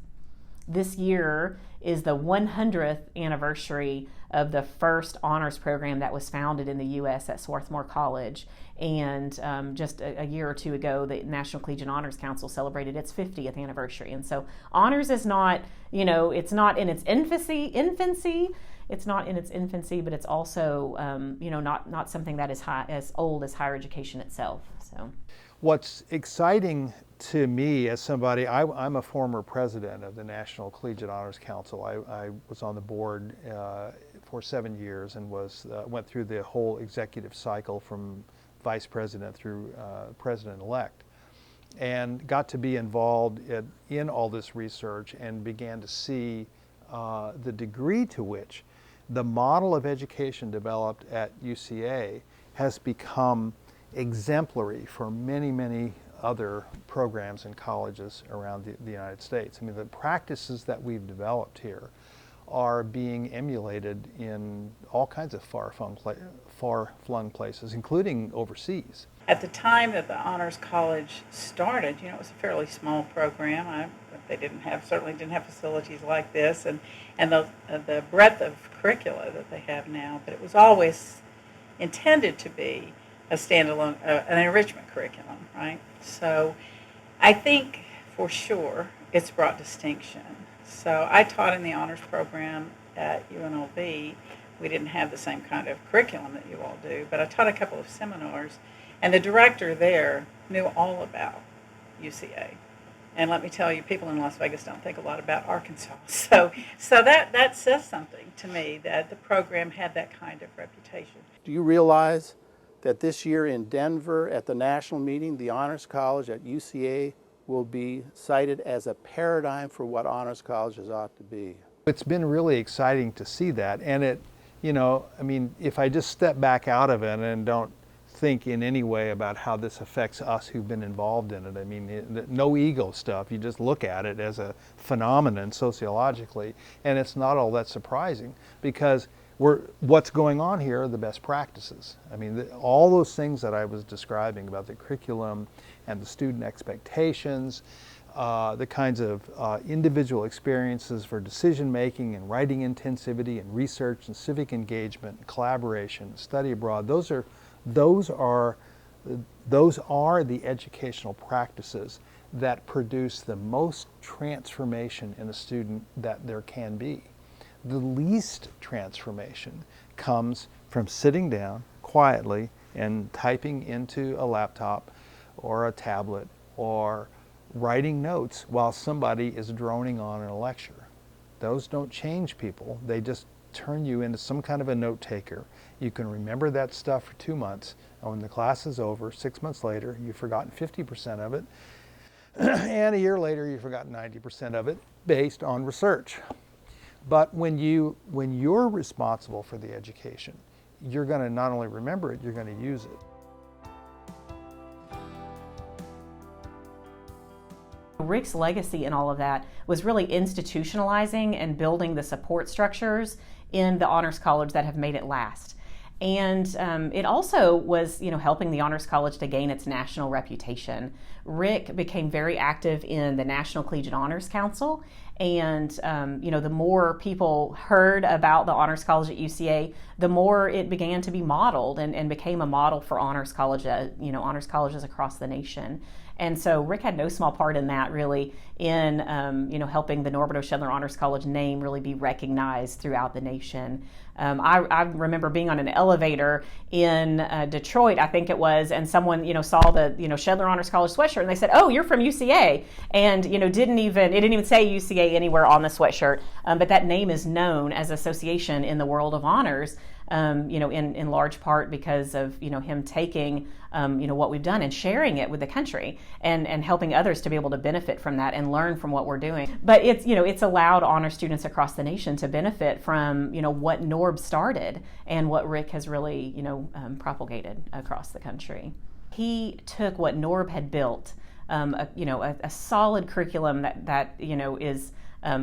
This year is the 100th anniversary of the first honors program that was founded in the U.S. at Swarthmore College. And just a year or two ago, the National Collegiate Honors Council celebrated its 50th anniversary. And so honors is not, it's not in its infancy. It's not in its infancy, but it's also, not something that is as old as higher education itself. So, what's exciting to me as somebody, I'm a former president of the National Collegiate Honors Council. I was on the board for 7 years and went through the whole executive cycle from vice president through president-elect, and got to be involved in all this research and began to see the degree to which the model of education developed at UCA has become exemplary for many other programs and colleges around the United States. I mean, the practices that we've developed here are being emulated in all kinds of far-flung places, including overseas. At the time that the Honors College started, it was a fairly small program. They certainly didn't have facilities like this, and the breadth of curricula that they have now. But it was always intended to be a standalone, an enrichment curriculum, right? So I think for sure it's brought distinction. So I taught in the honors program at UNLV. We didn't have the same kind of curriculum that you all do, but I taught a couple of seminars, and the director there knew all about UCA. And let me tell you, people in Las Vegas don't think a lot about Arkansas. So that says something to me, that the program had that kind of reputation. Do you realize that this year in Denver at the national meeting, the Honors College at UCA will be cited as a paradigm for what honors colleges ought to be? It's been really exciting to see that, and if I just step back out of it and don't think in any way about how this affects us who've been involved in it. I mean, no ego stuff. You just look at it as a phenomenon sociologically, and it's not all that surprising because what's going on here are the best practices. I mean, all those things that I was describing about the curriculum and the student expectations, the kinds of individual experiences for decision making and writing intensivity and research and civic engagement and collaboration and study abroad, those are the educational practices that produce the most transformation in a student that there can be. The least transformation comes from sitting down quietly and typing into a laptop or a tablet or writing notes while somebody is droning on in a lecture. Those don't change people. They just turn you into some kind of a note taker. You can remember that stuff for 2 months, and when the class is over, 6 months later, you've forgotten 50% of it, and a year later, you've forgotten 90% of it based on research. But when you're responsible for the education, you're going to not only remember it, you're going to use it. Rick's legacy in all of that was really institutionalizing and building the support structures in the Honors College that have made it last. And it also was, helping the Honors College to gain its national reputation. Rick became very active in the National Collegiate Honors Council, and the more people heard about the Honors College at UCA, the more it began to be modeled and became a model for honors honors colleges across the nation. And so Rick had no small part in that, really, in helping the Norbert O. Schedler Honors College name really be recognized throughout the nation. I remember being on an elevator in Detroit, I think it was, and someone saw the Schedler Honors College sweatshirt, and they said, "Oh, you're from UCA," and it didn't even say UCA anywhere on the sweatshirt, but that name is known as association in the world of honors. In large part because of him taking what we've done and sharing it with the country and helping others to be able to benefit from that and learn from what we're doing. But it's allowed honor students across the nation to benefit from what Norb started and what Rick has really propagated across the country. He took what Norb had built, a solid curriculum that is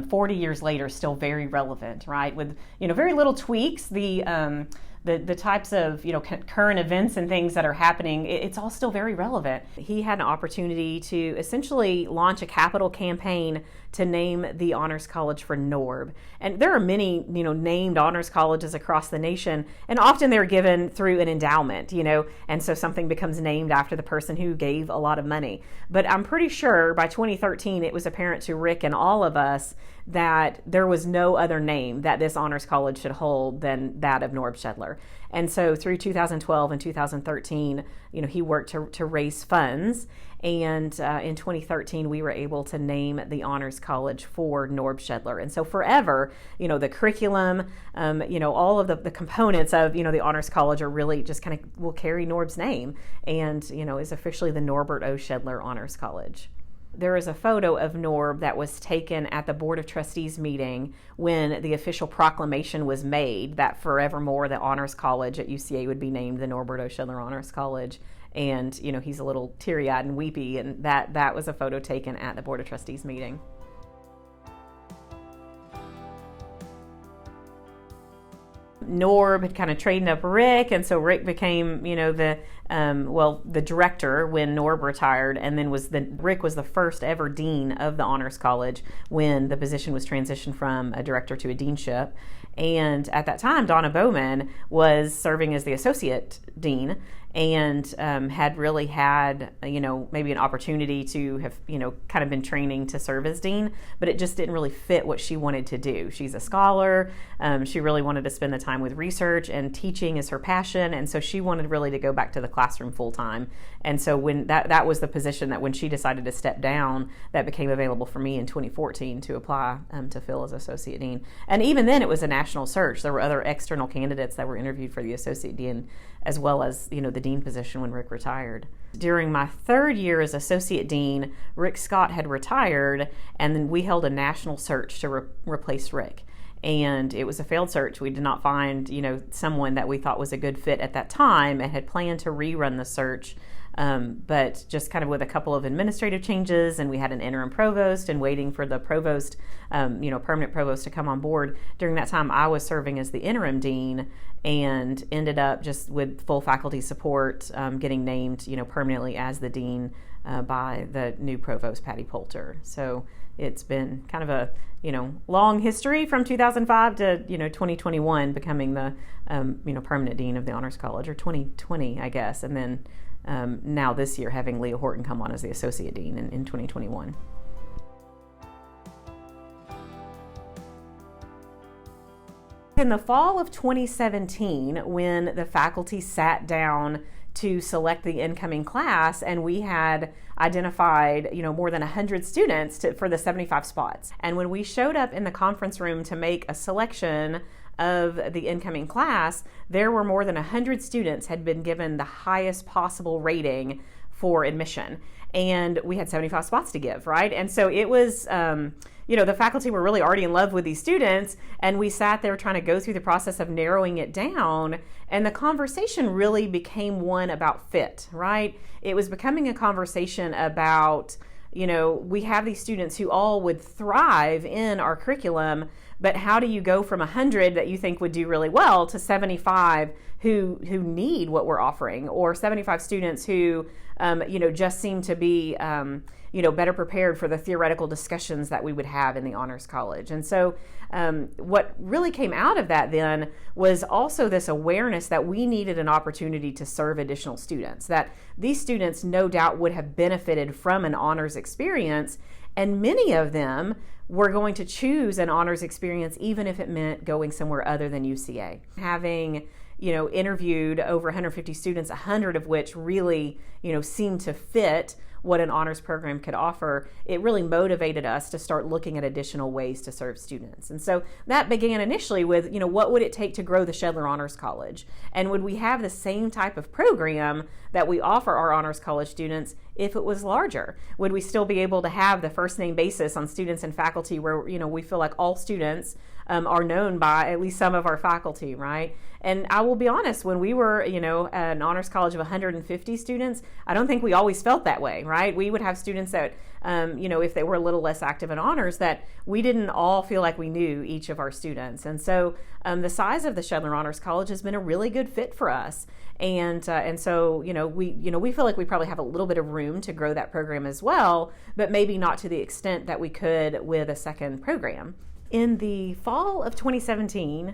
40 years later still very relevant, right? With very little tweaks, the types of current events and things that are happening, it's all still very relevant. He had an opportunity to essentially launch a capital campaign to name the Honors College for Norb. And there are many named honors colleges across the nation, and often they're given through an endowment, and so something becomes named after the person who gave a lot of money. But I'm pretty sure by 2013 it was apparent to Rick and all of us that there was no other name that this honors college should hold than that of Norb Schedler. And so through 2012 and 2013, he worked to raise funds. And in 2013, we were able to name the Honors College for Norb Schedler. And so forever, the curriculum, all of the components of, the Honors College are really just kind of will carry Norb's name and, is officially the Norbert O. Schedler Honors College. There is a photo of Norb that was taken at the Board of Trustees meeting when the official proclamation was made that forevermore the Honors College at UCA would be named the Norbert O. Schedler Honors College. And, he's a little teary-eyed and weepy, and that was a photo taken at the Board of Trustees meeting. Norb had kind of trained up Rick, and so Rick became, the director when Norb retired, and then Rick was the first ever dean of the Honors College when the position was transitioned from a director to a deanship. And at that time, Donna Bowman was serving as the associate dean and had really had, maybe an opportunity to have, kind of been training to serve as dean, but it just didn't really fit what she wanted to do. She's a scholar. She really wanted to spend the time with research, and teaching is her passion. And so she wanted really to go back to the classroom full time. And so when that was the position that when she decided to step down, that became available for me in 2014 to apply to fill as associate dean. And even then, it was a national search. There were other external candidates that were interviewed for the associate dean, as well as, the dean position when Rick retired. During my third year as associate dean, Rick Scott had retired, and then we held a national search to replace Rick. and it was a failed search. We did not find, someone that we thought was a good fit at that time, and had planned to rerun the search. But just kind of with a couple of administrative changes, and we had an interim provost and waiting for the provost, permanent provost to come on board. During that time, I was serving as the interim dean, and ended up just with full faculty support, getting named, permanently as the dean by the new provost, Patty Poulter. So it's been kind of a, long history from 2005 to, 2021, becoming the, permanent dean of the Honors College, or 2020, I guess. And then now this year having Leah Horton come on as the associate dean in 2021. In the fall of 2017, when the faculty sat down to select the incoming class, and we had identified, more than 100 students for the 75 spots. And when we showed up in the conference room to make a selection of the incoming class, there were more than 100 students had been given the highest possible rating for admission. And we had 75 spots to give, right? And so it was, the faculty were really already in love with these students, and we sat there trying to go through the process of narrowing it down, and the conversation really became one about fit, right? It was becoming a conversation about, we have these students who all would thrive in our curriculum, but how do you go from 100 that you think would do really well to 75 who need what we're offering, or 75 students who, just seem to be, better prepared for the theoretical discussions that we would have in the Honors College. And so what really came out of that then was also this awareness that we needed an opportunity to serve additional students, that these students no doubt would have benefited from an honors experience, and many of them were going to choose an honors experience even if it meant going somewhere other than UCA. Having interviewed over 150 students, 100 of which really, seemed to fit what an honors program could offer, it really motivated us to start looking at additional ways to serve students. And so that began initially with, what would it take to grow the Schedler Honors College? And would we have the same type of program that we offer our Honors College students if it was larger? Would we still be able to have the first name basis on students and faculty where, we feel like all students are known by at least some of our faculty, right? And I will be honest, when we were, an honors college of 150 students, I don't think we always felt that way, right? We would have students that, if they were a little less active in honors, that we didn't all feel like we knew each of our students. And so the size of the Schedler Honors College has been a really good fit for us. And so, we feel like we probably have a little bit of room to grow that program as well, but maybe not to the extent that we could with a second program. In the fall of 2017,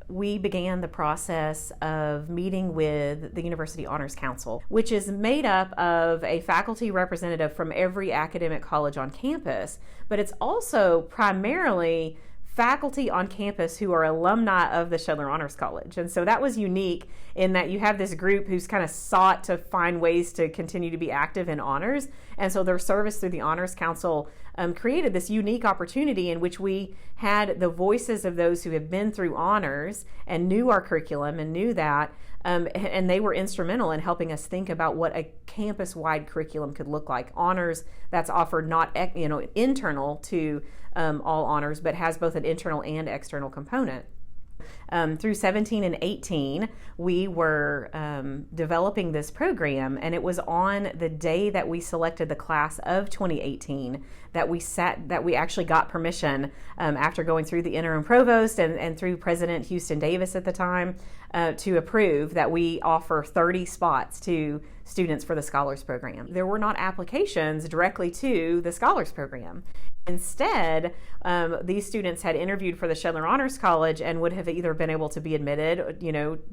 we began the process of meeting with the University Honors Council, which is made up of a faculty representative from every academic college on campus, but it's also primarily faculty on campus who are alumni of the Schedler Honors College. And so that was unique in that you have this group who's kind of sought to find ways to continue to be active in honors. And so their service through the Honors Council created this unique opportunity in which we had the voices of those who have been through honors and knew our curriculum and knew that, and they were instrumental in helping us think about what a campus-wide curriculum could look like. Honors that's offered not internal to all honors, but has both an internal and external component. Through 17 and 18, we were developing this program, and it was on the day that we selected the class of 2018 that we actually got permission after going through the interim provost and through President Houston Davis at the time to approve that we offer 30 spots to students for the Scholars Program. There were not applications directly to the Scholars Program. Instead, these students had interviewed for the Schedler Honors College and would have either been able to be admitted,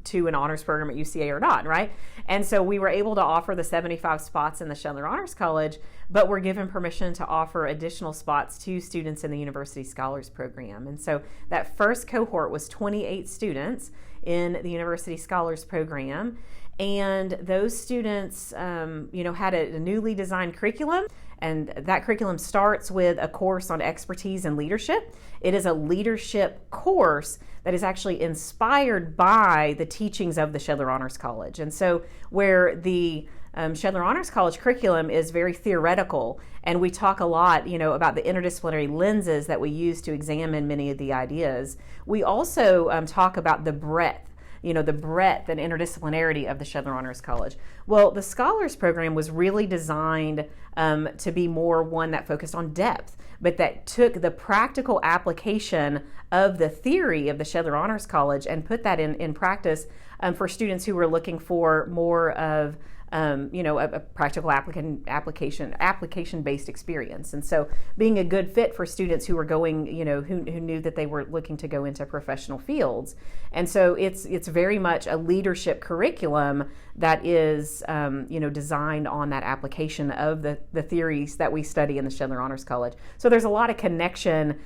to an honors program at UCA or not, right? And so we were able to offer the 75 spots in the Schedler Honors College, but were given permission to offer additional spots to students in the University Scholars Program. And so that first cohort was 28 students in the University Scholars Program. And those students, had a newly designed curriculum. And that curriculum starts with a course on expertise and leadership. It is a leadership course that is actually inspired by the teachings of the Schedler Honors College. And so where the Schedler Honors College curriculum is very theoretical, and we talk a lot, about the interdisciplinary lenses that we use to examine many of the ideas. We also talk about the breadth and interdisciplinarity of the Schedler Honors College. Well, the Scholars Program was really designed to be more one that focused on depth, but that took the practical application of the theory of the Schedler Honors College and put that in practice for students who were looking for more of a practical application-based experience. And so being a good fit for students who were going, who knew that they were looking to go into professional fields. And so it's very much a leadership curriculum that is, designed on that application of the theories that we study in the Schedler Honors College. So there's a lot of connection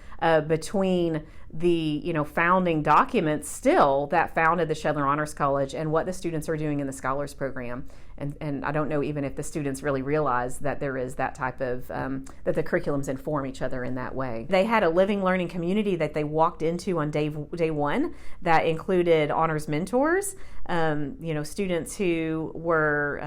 between the founding documents still that founded the Schedler Honors College and what the students are doing in the Scholars Program. And I don't know even if the students really realize that there is that type of, that the curriculums inform each other in that way. They had a living learning community that they walked into on day one that included honors mentors, students who were,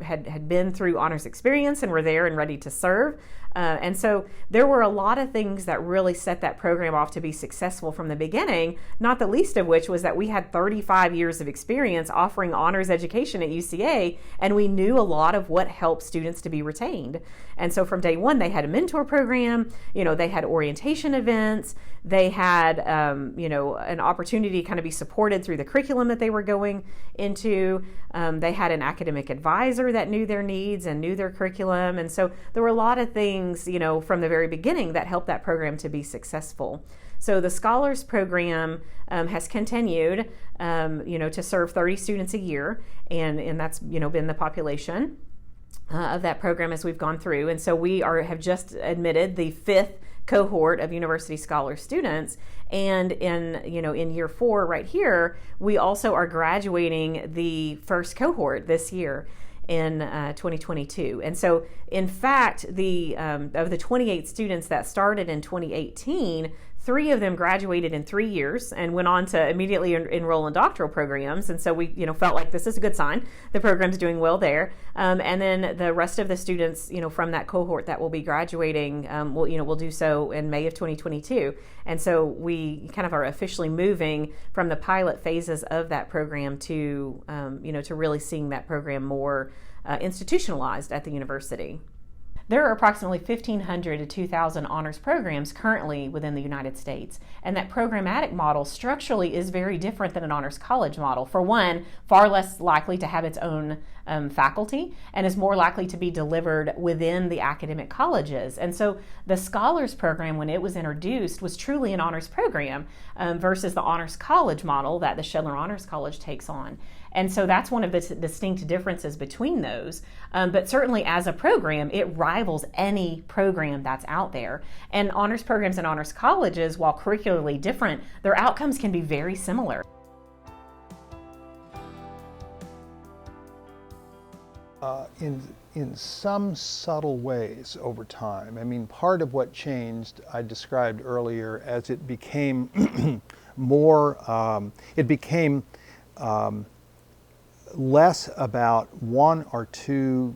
had been through honors experience and were there and ready to serve. And so there were a lot of things that really set that program off to be successful from the beginning, not the least of which was that we had 35 years of experience offering honors education at UCA, and we knew a lot of what helped students to be retained. And so from day one, they had a mentor program, they had orientation events, they had, an opportunity to kind of be supported through the curriculum that they were going into. They had an academic advisor that knew their needs and knew their curriculum. And so there were a lot of things, from the very beginning that helped that program to be successful. So the Scholars Program has continued, to serve 30 students a year, and that's, been the population of that program as we've gone through. And so we have just admitted the 5th cohort of University Scholar students, and in year 4 right here, we also are graduating the first cohort this year in 2022. And so in fact, of the 28 students that started in 2018, 3 of them graduated in 3 years and went on to immediately enroll in doctoral programs. And so we, felt like this is a good sign. The program's doing well there. And then the rest of the students, from that cohort that will be graduating, will do so in May of 2022. And so we kind of are officially moving from the pilot phases of that program to, to really seeing that program more institutionalized at the university. There are approximately 1,500 to 2,000 honors programs currently within the United States, and that programmatic model structurally is very different than an honors college model. For one, far less likely to have its own faculty and is more likely to be delivered within the academic colleges. And so the Scholars Program, when it was introduced, was truly an honors program versus the honors college model that the Schedler Honors College takes on. And so that's one of the distinct differences between those. But certainly as a program, it rivals any program that's out there. And honors programs and honors colleges, while curricularly different, their outcomes can be very similar. In some subtle ways over time. I mean, part of what changed, I described earlier as it became more, less about one or two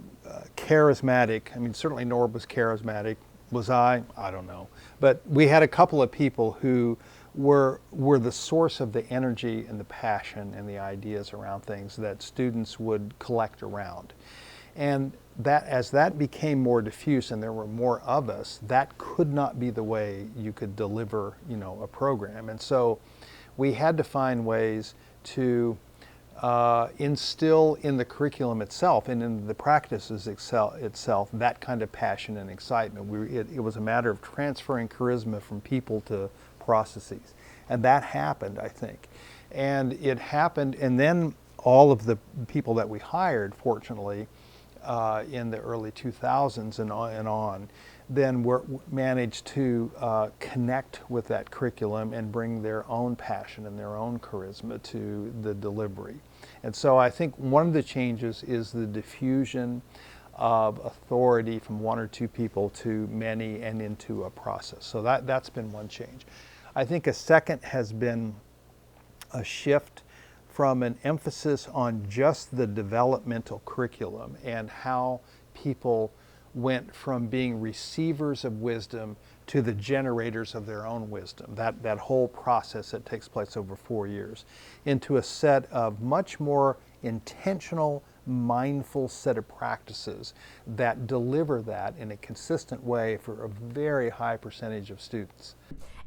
charismatic. I mean, certainly Norbert was charismatic. Was I? I don't know. But we had a couple of people who were the source of the energy and the passion and the ideas around things that students would collect around. And that, as that became more diffuse and there were more of us, that could not be the way you could deliver, a program. And so we had to find ways to instill in the curriculum itself and in the practices itself that kind of passion and excitement. It was a matter of transferring charisma from people to processes. And that happened, I think. And it happened, and then all of the people that we hired, fortunately, in the early 2000s and on, then managed to connect with that curriculum and bring their own passion and their own charisma to the delivery. And so I think one of the changes is the diffusion of authority from one or two people to many and into a process. So that's been one change. I think a second has been a shift from an emphasis on just the developmental curriculum and how people went from being receivers of wisdom to the generators of their own wisdom, that whole process that takes place over 4 years, into a set of much more intentional, mindful set of practices that deliver that in a consistent way for a very high percentage of students.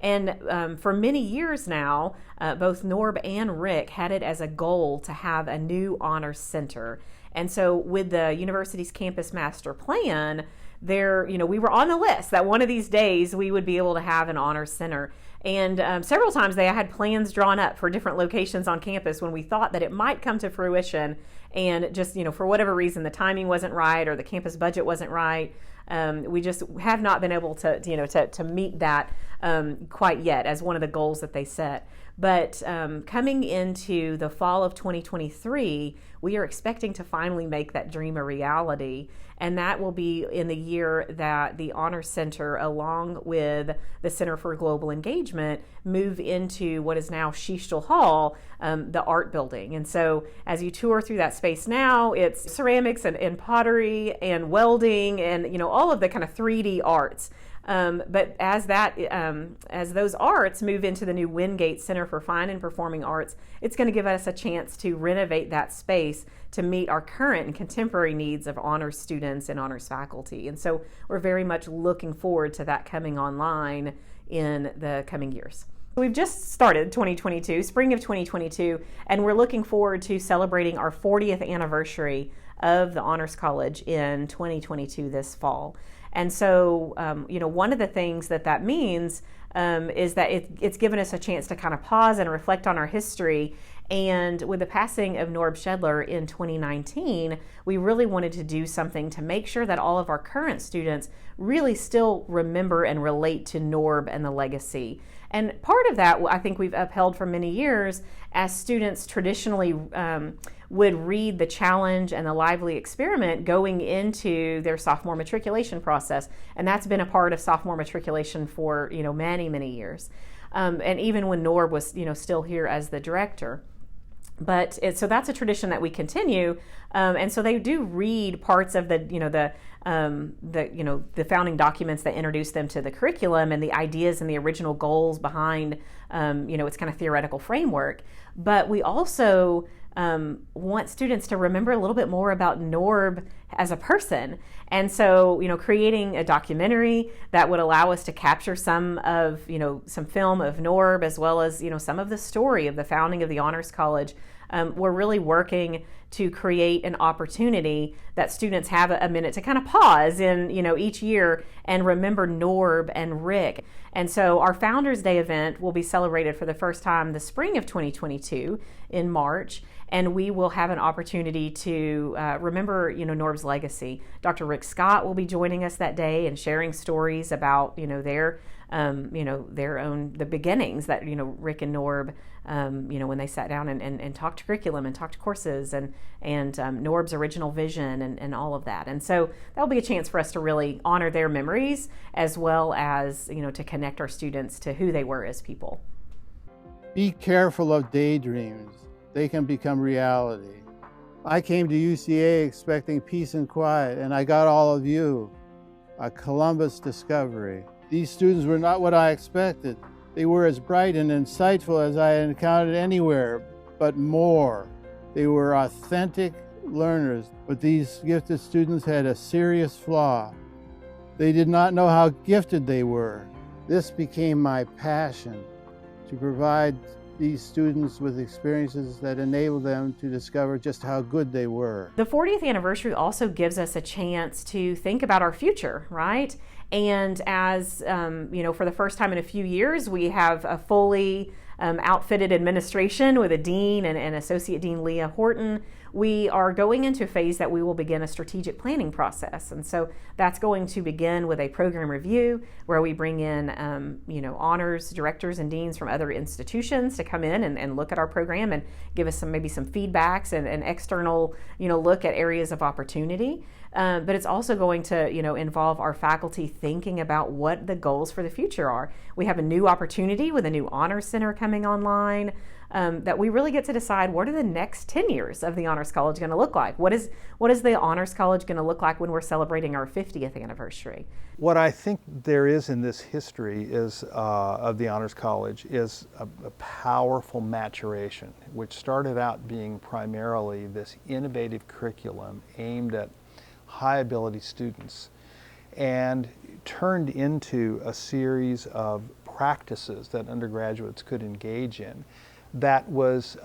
And for many years now, both Norb and Rick had it as a goal to have a new honors center. And so with the university's campus master plan, we were on the list that one of these days we would be able to have an honors center. And several times they had plans drawn up for different locations on campus when we thought that it might come to fruition, and just, for whatever reason, the timing wasn't right or the campus budget wasn't right. We just have not been able to meet that quite yet as one of the goals that they set. But coming into the fall of 2023, we are expecting to finally make that dream a reality. And that will be in the year that the Honor Center, along with the Center for Global Engagement, move into what is now Schedler Hall, the art building. And so as you tour through that space now, it's ceramics and pottery and welding and all of the kind of 3D arts. But as those arts move into the new Wingate Center for Fine and Performing Arts, it's going to give us a chance to renovate that space to meet our current and contemporary needs of honors students and honors faculty. And so we're very much looking forward to that coming online in the coming years. We've just started 2022, spring of 2022, and we're looking forward to celebrating our 40th anniversary of the Honors College in 2022 this fall. And so, one of the things that means is that it's given us a chance to kind of pause and reflect on our history. And with the passing of Norbert Schedler in 2019, we really wanted to do something to make sure that all of our current students really still remember and relate to Norb and the legacy. And part of that, I think we've upheld for many years, as students traditionally would read The Challenge and The Lively Experiment going into their sophomore matriculation process. And that's been a part of sophomore matriculation for, many, many years. And even when Norb was, still here as the director. But so that's a tradition that we continue, and so they do read parts of the founding documents that introduce them to the curriculum and the ideas and the original goals behind its kind of theoretical framework. But we also want students to remember a little bit more about Norb as a person. And so, creating a documentary that would allow us to capture some film of Norb, as well as, some of the story of the founding of the Honors College. We're really working to create an opportunity that students have a minute to kind of pause in, each year and remember Norb and Rick. And so our Founders Day event will be celebrated for the first time the spring of 2022 in March. And we will have an opportunity to remember, Norb's legacy. Dr. Rick Scott will be joining us that day and sharing stories about, their own, the beginnings that, Rick and Norb, when they sat down and talked curriculum and talked courses and Norb's original vision and all of that. And so that'll be a chance for us to really honor their memories, as well as, to connect our students to who they were as people. Be careful of daydreams. They can become reality. I came to UCA expecting peace and quiet, and I got all of you. A Columbus discovery. These students were not what I expected. They were as bright and insightful as I had encountered anywhere, but more. They were authentic learners, but these gifted students had a serious flaw. They did not know how gifted they were. This became my passion, to provide these students with experiences that enable them to discover just how good they were. The 40th anniversary also gives us a chance to think about our future, right? And as, for the first time in a few years, we have a fully outfitted administration with a dean and Associate Dean Leah Horton. We are going into a phase that we will begin a strategic planning process. And so that's going to begin with a program review where we bring in, honors directors and deans from other institutions to come in and look at our program and give us maybe some feedbacks and external, look at areas of opportunity. But it's also going to, involve our faculty thinking about what the goals for the future are. We have a new opportunity with a new honors center coming online. that we really get to decide what are the next 10 years of the Honors College going to look like. What is the Honors College going to look like when we're celebrating our 50th anniversary? What I think there is in this history is of the Honors College is a powerful maturation, which started out being primarily this innovative curriculum aimed at high ability students and turned into a series of practices that undergraduates could engage in that was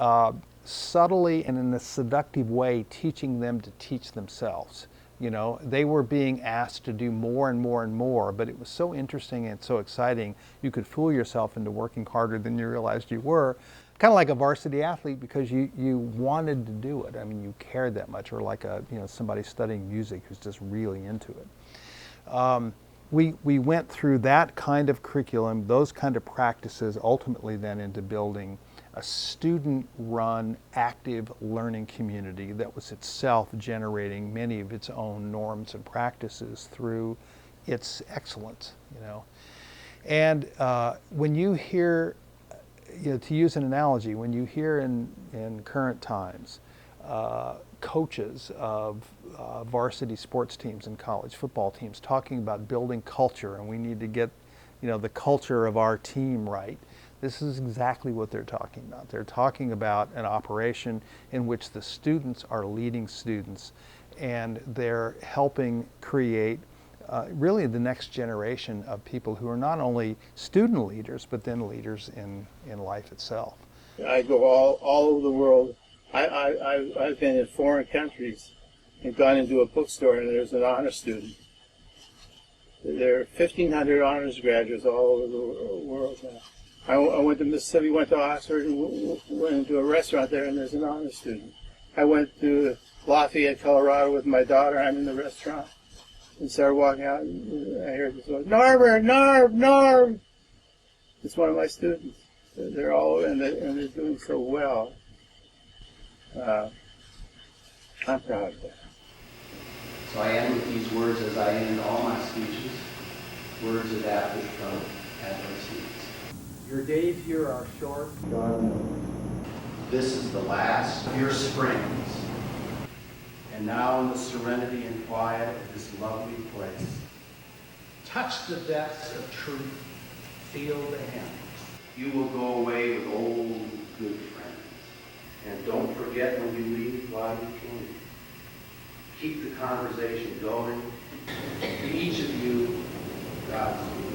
subtly and in a seductive way teaching them to teach themselves. You know, they were being asked to do more and more and more, but it was so interesting and so exciting, you could fool yourself into working harder than you realized you were. Kind of like a varsity athlete because you wanted to do it. I mean, you cared that much, or like somebody studying music who's just really into it. We went through that kind of curriculum, those kind of practices, ultimately then into building a student-run, active learning community that was itself generating many of its own norms and practices through its excellence, you know. And when you hear, to use an analogy, when you hear in current times coaches of varsity sports teams and college football teams talking about building culture, and we need to get, the culture of our team right. This is exactly what they're talking about. They're talking about an operation in which the students are leading students, and they're helping create really the next generation of people who are not only student leaders, but then leaders in life itself. I go all over the world. I've been in foreign countries and gone into a bookstore, and there's an honor student. There are 1,500 honors graduates all over the world now. I went to Mississippi, went to Oxford, and went into a restaurant there, and there's an honor student. I went to Lafayette, Colorado with my daughter. I'm in the restaurant and started walking out, and I heard this voice, Norbert, Norb! It's one of my students. They're all, and they're doing so well. I'm proud of that. So I end with these words as I end all my speeches, words adapted from Adler's Seeds. Your days here are short. This is the last of your springs. And now in the serenity and quiet of this lovely place, touch the depths of truth, feel the hand. You will go away with old, good friends. And don't forget when you leave why you came. Keep the conversation going. To each of you, Godspeed.